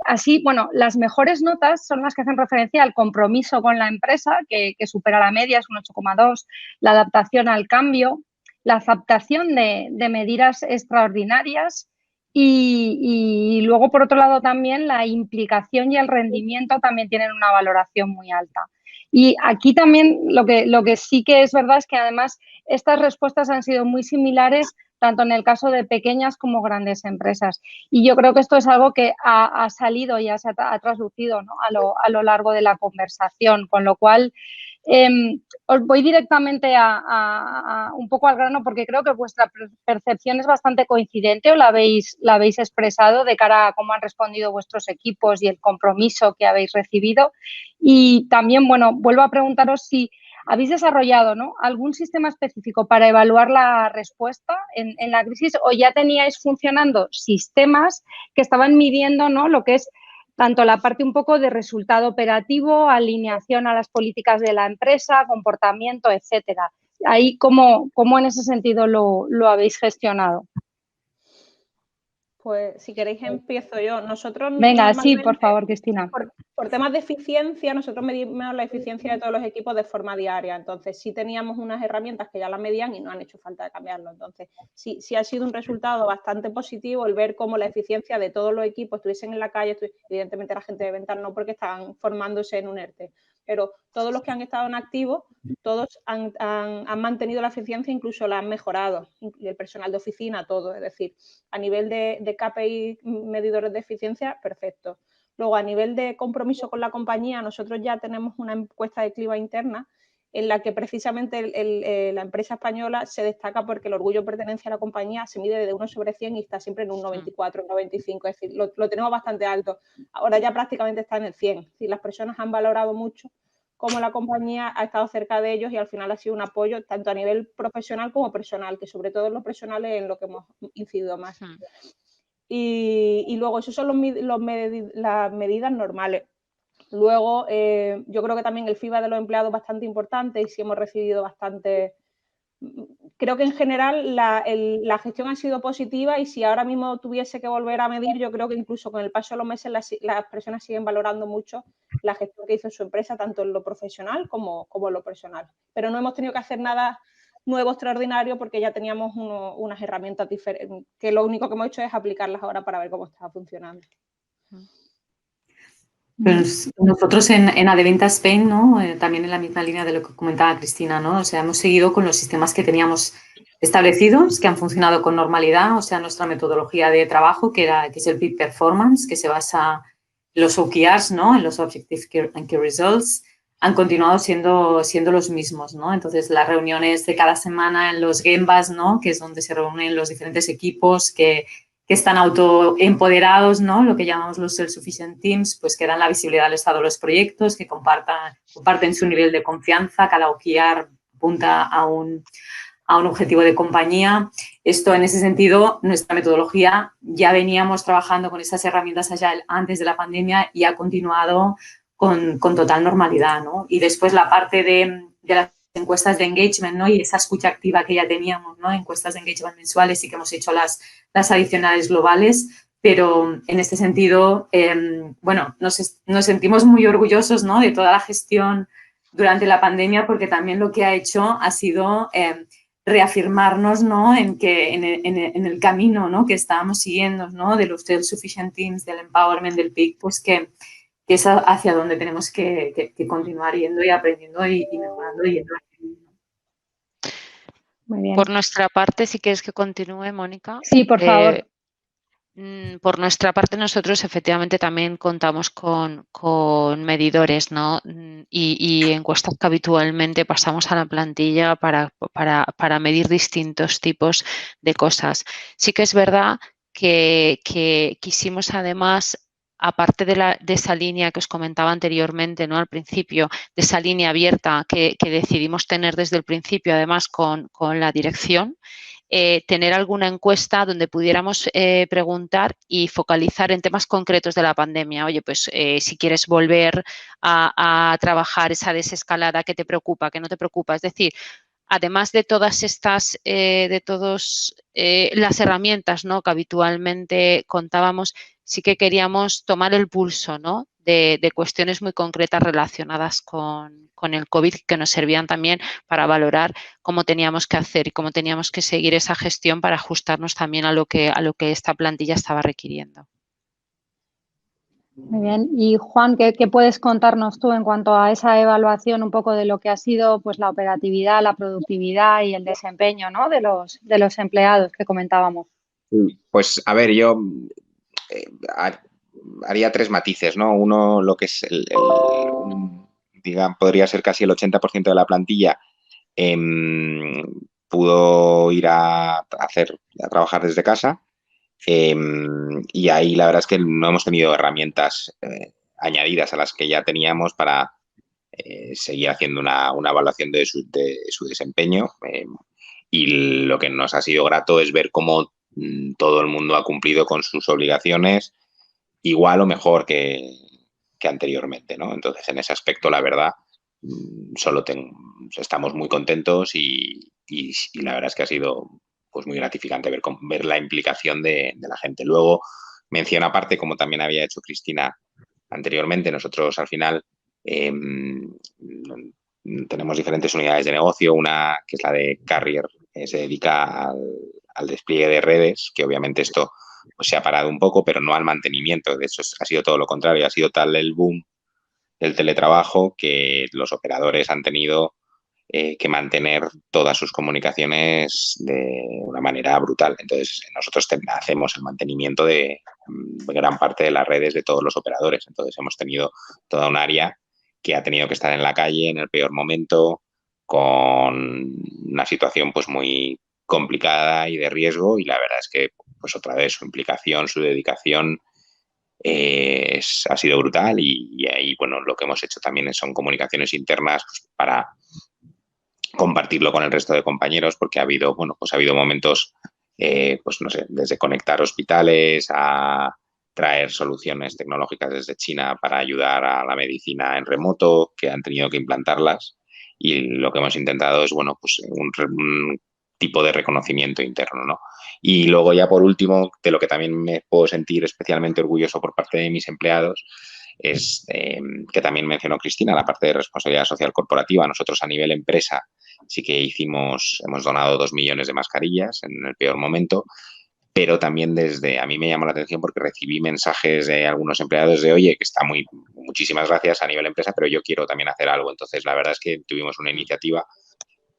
Así, bueno, las mejores notas son las que hacen referencia al compromiso con la empresa, que supera la media, es un 8,2, la adaptación al cambio, la aceptación de medidas extraordinarias y luego, por otro lado, también la implicación y el rendimiento también tienen una valoración muy alta. Y aquí también lo que sí que es verdad es que además estas respuestas han sido muy similares tanto en el caso de pequeñas como grandes empresas. Y yo creo que esto es algo que ha salido y se ha traslucido, ¿no? a lo largo de la conversación, con lo cual os voy directamente a un poco al grano porque creo que vuestra percepción es bastante coincidente o la habéis expresado de cara a cómo han respondido vuestros equipos y el compromiso que habéis recibido. Y también, bueno, vuelvo a preguntaros si habéis desarrollado, ¿no?, algún sistema específico para evaluar la respuesta en la crisis o ya teníais funcionando sistemas que estaban midiendo, ¿no?, lo que es tanto la parte un poco de resultado operativo, alineación a las políticas de la empresa, comportamiento, etcétera. Ahí, ¿cómo en ese sentido lo habéis gestionado? Pues si queréis empiezo yo. Nosotros Venga, sí, por favor, Cristina. Por temas de eficiencia, nosotros medimos la eficiencia de todos los equipos de forma diaria. Entonces, sí teníamos unas herramientas que ya las medían y no han hecho falta de cambiarlo. Entonces, sí ha sido un resultado bastante positivo el ver cómo la eficiencia de todos los equipos estuviesen en la calle. Evidentemente, la gente de ventas no, porque estaban formándose en un ERTE. Pero todos los que han estado en activo, todos han mantenido la eficiencia, incluso la han mejorado. Y el personal de oficina, todo. Es decir, a nivel de KPI, medidores de eficiencia, perfecto. Luego, a nivel de compromiso con la compañía, nosotros ya tenemos una encuesta de clima interna en la que precisamente la empresa española se destaca porque el orgullo de pertenencia a la compañía se mide de 1 sobre 100 y está siempre en un 94, un 95, es decir, lo tenemos bastante alto. Ahora ya prácticamente está en el 100. Es decir, las personas han valorado mucho cómo la compañía ha estado cerca de ellos y al final ha sido un apoyo tanto a nivel profesional como personal, que sobre todo en lo personal es en lo que hemos incidido más. Y luego, esos son las medidas normales. Luego, yo creo que también el feedback de los empleados es bastante importante y sí hemos recibido bastante. Creo que en general la gestión ha sido positiva y si ahora mismo tuviese que volver a medir, yo creo que incluso con el paso de los meses las personas siguen valorando mucho la gestión que hizo su empresa, tanto en lo profesional como en lo personal. Pero no hemos tenido que hacer nada nuevo, extraordinario, porque ya teníamos unas herramientas diferentes, que lo único que hemos hecho es aplicarlas ahora para ver cómo estaba funcionando. Pues nosotros en Adeventa Spain, ¿no? También en la misma línea de lo que comentaba Cristina, ¿no? O sea, hemos seguido con los sistemas que teníamos establecidos, que han funcionado con normalidad, o sea, nuestra metodología de trabajo, que es el Peak Performance, que se basa en los OKRs, ¿no? En los Objective and Key Results, han continuado siendo los mismos, ¿no? Entonces, las reuniones de cada semana en los Gembas, ¿no? Que es donde se reúnen los diferentes equipos que están autoempoderados, ¿no? Lo que llamamos los self-sufficient teams, pues que dan la visibilidad al estado de los proyectos, que comparten su nivel de confianza, cada OKR apunta a un objetivo de compañía. Esto, en ese sentido, nuestra metodología, ya veníamos trabajando con esas herramientas Agile antes de la pandemia y ha continuado con total normalidad, ¿no? Y después la parte de las encuestas de engagement, ¿no? Y esa escucha activa que ya teníamos, ¿no? Encuestas de engagement mensuales y que hemos hecho las adicionales globales, pero en este sentido, bueno, nos sentimos muy orgullosos, ¿no? De toda la gestión durante la pandemia, porque también lo que ha hecho ha sido reafirmarnos, ¿no? En el camino, ¿no? Que estábamos siguiendo, ¿no? De los self-sufficient teams, del empowerment, del PIC, pues que es hacia donde tenemos que continuar yendo y aprendiendo y mejorando y yendo. Muy bien. Por nuestra parte, si quieres que continúe, Mónica. Sí, por favor. Por nuestra parte, nosotros efectivamente también contamos con medidores, ¿no? Y encuestas que habitualmente pasamos a la plantilla para medir distintos tipos de cosas. Sí que es verdad que quisimos además, aparte de esa línea que os comentaba anteriormente, ¿no? Al principio, de esa línea abierta que decidimos tener desde el principio, además con la dirección, tener alguna encuesta donde pudiéramos preguntar y focalizar en temas concretos de la pandemia. Oye, pues si quieres volver a trabajar esa desescalada, ¿qué te preocupa? ¿Qué no te preocupa? Es decir, además de todas estas, las herramientas, ¿no? Que habitualmente contábamos, sí que queríamos tomar el pulso, ¿no?, de cuestiones muy concretas relacionadas con el COVID, que nos servían también para valorar cómo teníamos que hacer y cómo teníamos que seguir esa gestión para ajustarnos también a lo que esta plantilla estaba requiriendo. Muy bien. Y Juan, ¿qué puedes contarnos tú en cuanto a esa evaluación un poco de lo que ha sido pues la operatividad, la productividad y el desempeño, ¿no?, de los empleados que comentábamos? Pues a ver, yo haría 3 matices, ¿no? Uno, lo que es digamos, podría ser casi el 80% de la plantilla pudo ir a trabajar desde casa. Y ahí la verdad es que no hemos tenido herramientas añadidas a las que ya teníamos para seguir haciendo una evaluación de su desempeño. Y lo que nos ha sido grato es ver cómo todo el mundo ha cumplido con sus obligaciones igual o mejor que anteriormente, ¿no? Entonces, en ese aspecto, la verdad, estamos muy contentos y la verdad es que ha sido pues muy gratificante ver la implicación de la gente. Luego, menciona aparte, como también había hecho Cristina anteriormente, nosotros al final tenemos diferentes unidades de negocio, una que es la de Carrier, que se dedica al despliegue de redes, que obviamente esto pues, se ha parado un poco, pero no al mantenimiento. De hecho, ha sido todo lo contrario, ha sido tal el boom del teletrabajo que los operadores han tenido que mantener todas sus comunicaciones de una manera brutal. Entonces, nosotros hacemos el mantenimiento de gran parte de las redes de todos los operadores. Entonces, hemos tenido toda un área que ha tenido que estar en la calle en el peor momento, con una situación pues muy complicada y de riesgo, y la verdad es que pues otra vez su implicación, su dedicación ha sido brutal, y ahí bueno, lo que hemos hecho también son comunicaciones internas pues, para compartirlo con el resto de compañeros, porque ha habido, bueno, pues ha habido momentos, pues no sé, desde conectar hospitales a traer soluciones tecnológicas desde China para ayudar a la medicina en remoto, que han tenido que implantarlas, y lo que hemos intentado es, bueno, pues un tipo de reconocimiento interno, ¿no? Y luego ya por último, de lo que también me puedo sentir especialmente orgulloso por parte de mis empleados, es que también mencionó Cristina, la parte de responsabilidad social corporativa. Nosotros a nivel empresa sí que hemos donado 2 millones de mascarillas en el peor momento, pero también a mí me llamó la atención porque recibí mensajes de algunos empleados de, oye, que está muchísimas gracias a nivel empresa, pero yo quiero también hacer algo. Entonces, la verdad es que tuvimos una iniciativa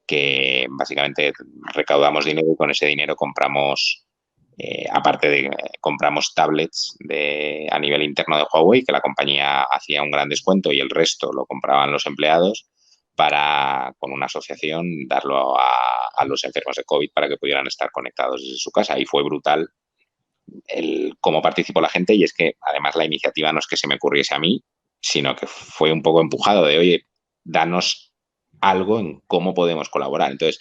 que básicamente recaudamos dinero y con ese dinero compramos, compramos tablets a nivel interno de Huawei, que la compañía hacía un gran descuento y el resto lo compraban los empleados para, con una asociación, darlo a los enfermos de COVID para que pudieran estar conectados desde su casa. Y fue brutal cómo participó la gente, y es que además la iniciativa no es que se me ocurriese a mí, sino que fue un poco empujado de, oye, danos algo en cómo podemos colaborar. Entonces,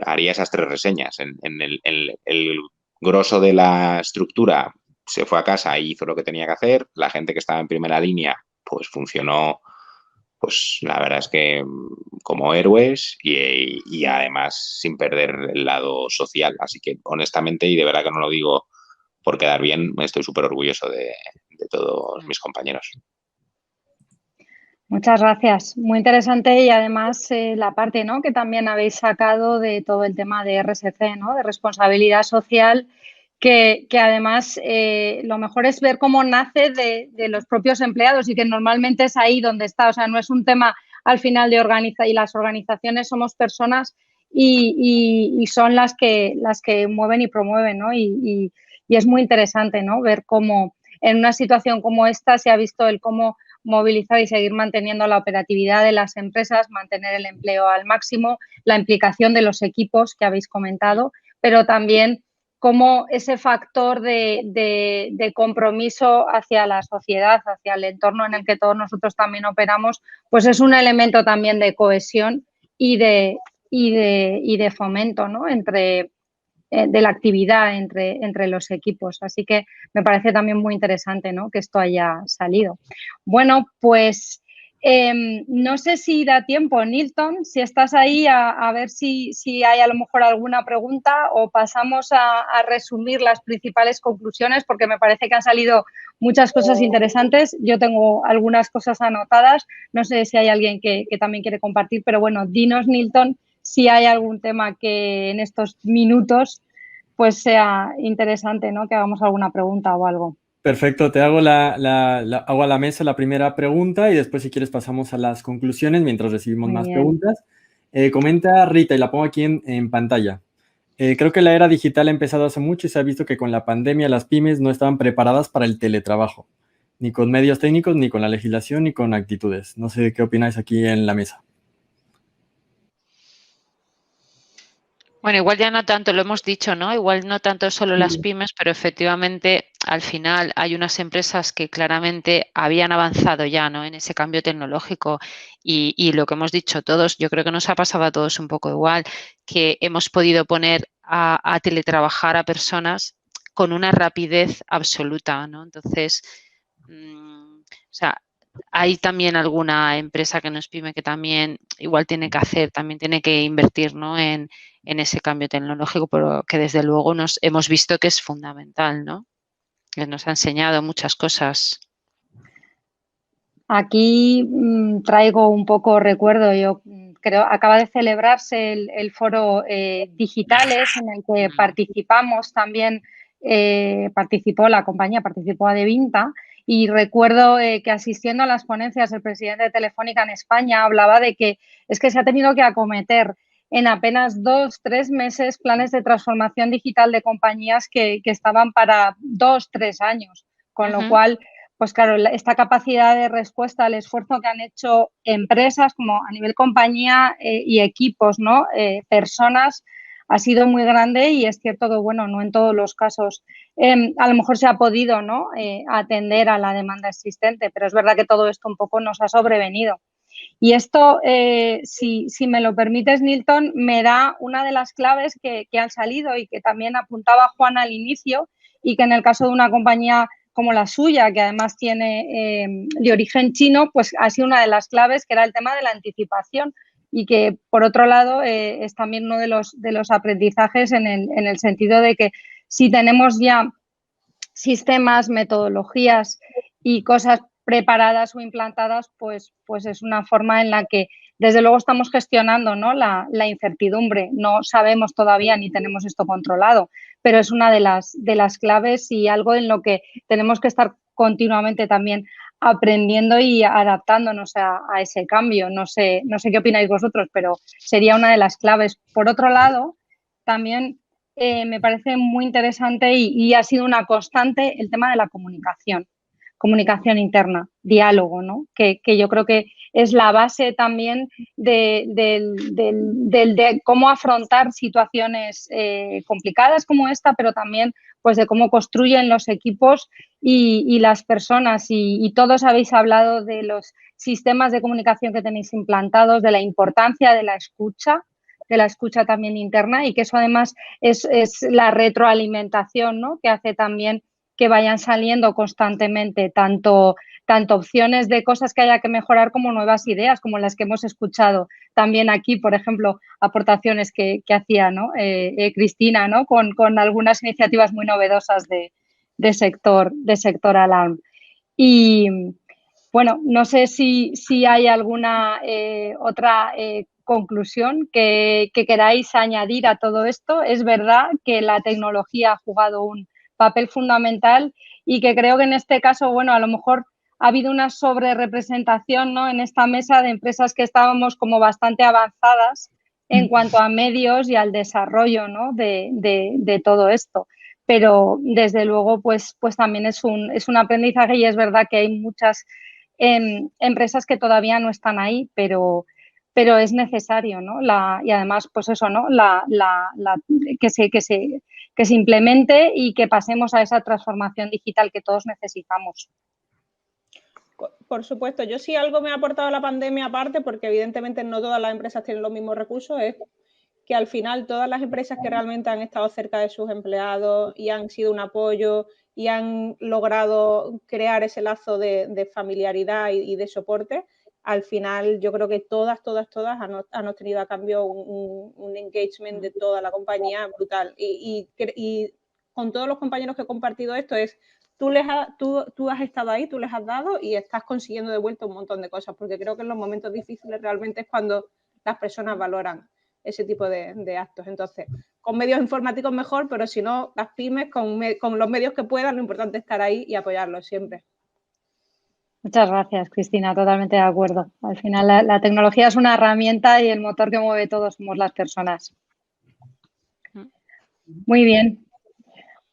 haría esas 3 reseñas. El grosso de la estructura se fue a casa y hizo lo que tenía que hacer. La gente que estaba en primera línea, pues funcionó, pues la verdad es que como héroes, y además sin perder el lado social. Así que honestamente, y de verdad que no lo digo por quedar bien, estoy súper orgulloso de todos mis compañeros. Muchas gracias. Muy interesante, y además la parte, ¿no?, que también habéis sacado de todo el tema de RSC, ¿no?, de responsabilidad social, que además lo mejor es ver cómo nace de los propios empleados, y que normalmente es ahí donde está. O sea, no es un tema al final de organizar, y las organizaciones somos personas y son las que mueven y promueven, ¿no? Y es muy interesante, ¿no?, ver cómo en una situación como esta se ha visto el cómo movilizar y seguir manteniendo la operatividad de las empresas, mantener el empleo al máximo, la implicación de los equipos que habéis comentado, pero también cómo ese factor de compromiso hacia la sociedad, hacia el entorno en el que todos nosotros también operamos, pues es un elemento también de cohesión y de fomento, ¿no?, de la actividad entre los equipos. Así que me parece también muy interesante, ¿no?, que esto haya salido. Bueno, pues No sé si da tiempo, Nilton, si estás ahí, a ver si hay a lo mejor alguna pregunta o pasamos a resumir las principales conclusiones, porque me parece que han salido muchas cosas interesantes. Yo tengo algunas cosas anotadas, no sé si hay alguien que también quiere compartir, pero bueno, dinos, Nilton, si hay algún tema que en estos minutos pues sea interesante, ¿no? Que hagamos alguna pregunta o algo. Perfecto, te hago hago a la mesa la primera pregunta y después, si quieres, pasamos a las conclusiones mientras recibimos Muy más bien. preguntas. Comenta Rita, y la pongo aquí en pantalla. Creo que la era digital ha empezado hace mucho y se ha visto que con la pandemia las pymes no estaban preparadas para el teletrabajo, ni con medios técnicos, ni con la legislación, ni con actitudes. No sé qué opináis aquí en la mesa. Bueno, igual ya no tanto, lo hemos dicho, ¿no? Igual no tanto solo las pymes, pero efectivamente al final hay unas empresas que claramente habían avanzado ya, ¿no? En ese cambio tecnológico y lo que hemos dicho todos, yo creo que nos ha pasado a todos un poco igual, que hemos podido poner a teletrabajar a personas con una rapidez absoluta, ¿no? Entonces, o sea, hay también alguna empresa que no es pyme que también igual tiene que hacer, también tiene que invertir, ¿no? en ese cambio tecnológico, pero que desde luego hemos visto que es fundamental, ¿no? Que nos ha enseñado muchas cosas. Aquí traigo un poco recuerdo, yo creo, acaba de celebrarse el foro Digitales, en el que participamos también, participó la compañía, participó Adevinta, y recuerdo que asistiendo a las ponencias el presidente de Telefónica en España hablaba de que es que se ha tenido que acometer en apenas 2-3 meses planes de transformación digital de compañías que estaban para 2-3 años, con lo cual, pues claro, esta capacidad de respuesta al esfuerzo que han hecho empresas como a nivel compañía y equipos, ¿no? Personas, ha sido muy grande, y es cierto que, bueno, no en todos los casos a lo mejor se ha podido, ¿no? Atender a la demanda existente, pero es verdad que todo esto un poco nos ha sobrevenido. Y esto, si me lo permites, Nilton, me da una de las claves que han salido y que también apuntaba Juan al inicio, y que en el caso de una compañía como la suya, que además tiene de origen chino, pues ha sido una de las claves, que era el tema de la anticipación, y que, por otro lado, es también uno de los aprendizajes en el sentido de que si tenemos ya sistemas, metodologías y cosas preparadas o implantadas, pues es una forma en la que, desde luego, estamos gestionando, ¿no? la incertidumbre. No sabemos todavía ni tenemos esto controlado, pero es una de las claves y algo en lo que tenemos que estar continuamente también aprendiendo y adaptándonos a ese cambio. No sé qué opináis vosotros, pero sería una de las claves. Por otro lado, también me parece muy interesante y ha sido una constante el tema de la comunicación interna, diálogo, ¿no? Que yo creo que es la base también de cómo afrontar situaciones complicadas como esta, pero también pues de cómo construyen los equipos y las personas. Y todos habéis hablado de los sistemas de comunicación que tenéis implantados, de la importancia de la escucha también interna, y que eso además es la retroalimentación, ¿no? Que hace también que vayan saliendo constantemente tanto opciones de cosas que haya que mejorar como nuevas ideas, como las que hemos escuchado también aquí, por ejemplo, aportaciones que hacía, ¿no? Cristina, ¿no? Con algunas iniciativas muy novedosas de sector Alarm. Y bueno, no sé si hay alguna otra conclusión que queráis añadir a todo esto. Es verdad que la tecnología ha jugado un papel fundamental, y que creo que en este caso, bueno, a lo mejor ha habido una sobrerepresentación, ¿no? En esta mesa de empresas que estábamos como bastante avanzadas en cuanto a medios y al desarrollo, ¿no? de todo esto. Pero desde luego, pues también es un aprendizaje, y es verdad que hay muchas empresas que todavía no están ahí, pero es necesario, ¿no? Y además, pues eso, ¿no? Que se implemente y que pasemos a esa transformación digital que todos necesitamos. Por supuesto, yo sí algo me ha aportado la pandemia aparte, porque evidentemente no todas las empresas tienen los mismos recursos, es que al final todas las empresas que realmente han estado cerca de sus empleados y han sido un apoyo y han logrado crear ese lazo de familiaridad y de soporte, al final yo creo que todas han tenido a cambio un engagement de toda la compañía brutal. Y con todos los compañeros que he compartido esto tú has estado ahí, tú les has dado y estás consiguiendo de vuelta un montón de cosas, porque creo que en los momentos difíciles realmente es cuando las personas valoran ese tipo de actos. Entonces, con medios informáticos mejor, pero si no, las pymes con los medios que puedan, lo importante es estar ahí y apoyarlos siempre. Muchas gracias, Cristina, totalmente de acuerdo. Al final la tecnología es una herramienta y el motor que mueve todo somos las personas. Muy bien.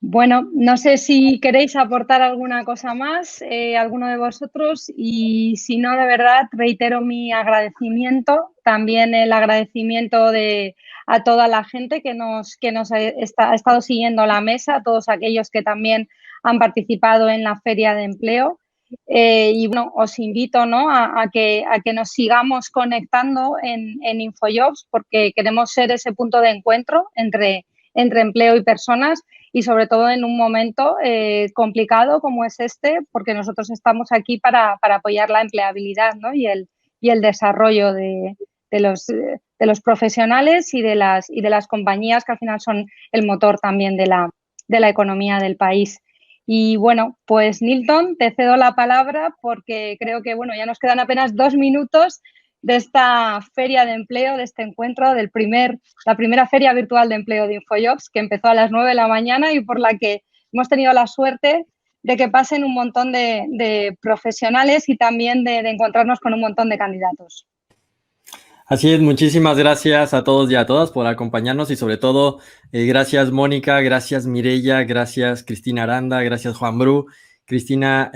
Bueno, no sé si queréis aportar alguna cosa más, alguno de vosotros, y si no, de verdad, reitero mi agradecimiento, también el agradecimiento a toda la gente que nos ha estado siguiendo la mesa, a todos aquellos que también han participado en la Feria de Empleo. Y bueno, os invito, ¿no?, a que nos sigamos conectando en InfoJobs, porque queremos ser ese punto de encuentro entre empleo y personas, y sobre todo en un momento complicado como es este, porque nosotros estamos aquí para apoyar la empleabilidad, ¿no?, y el desarrollo de los profesionales y de las compañías, que al final son el motor también de la economía del país. Y bueno, pues Nilton, te cedo la palabra porque creo que bueno, ya nos quedan apenas 2 minutos de esta feria de empleo, de este encuentro, la primera feria virtual de empleo de InfoJobs, que empezó a las 9 de la mañana y por la que hemos tenido la suerte de que pasen un montón de profesionales y también de encontrarnos con un montón de candidatos. Así es, muchísimas gracias a todos y a todas por acompañarnos y sobre todo gracias Mónica, gracias Mireia, gracias Cristina Aranda, gracias Juan Bru, Cristina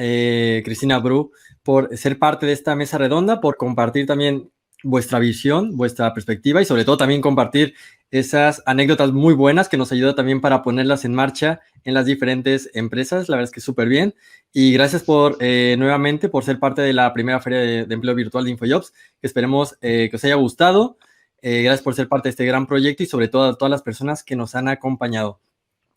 Bru, por ser parte de esta mesa redonda, por compartir también vuestra visión, vuestra perspectiva y sobre todo también compartir esas anécdotas muy buenas que nos ayuda también para ponerlas en marcha en las diferentes empresas. La verdad es que súper bien. Y gracias nuevamente por ser parte de la primera feria de empleo virtual de InfoJobs. Esperemos que os haya gustado. Gracias por ser parte de este gran proyecto y sobre todo a todas las personas que nos han acompañado.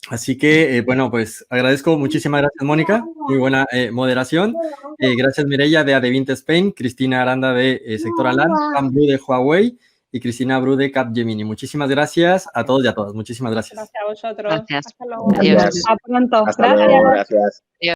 Así que, bueno, pues agradezco. Muchísimas gracias, Mónica. Muy buena moderación. Gracias, Mireia de Adevint Spain, Cristina Aranda de Sector Alan, Juan Bru de Huawei y Cristina Bru de Capgemini. Muchísimas gracias a todos y a todas. Muchísimas gracias. Gracias a vosotros. Gracias. Hasta luego. Adiós. Hasta pronto. Hasta luego, gracias.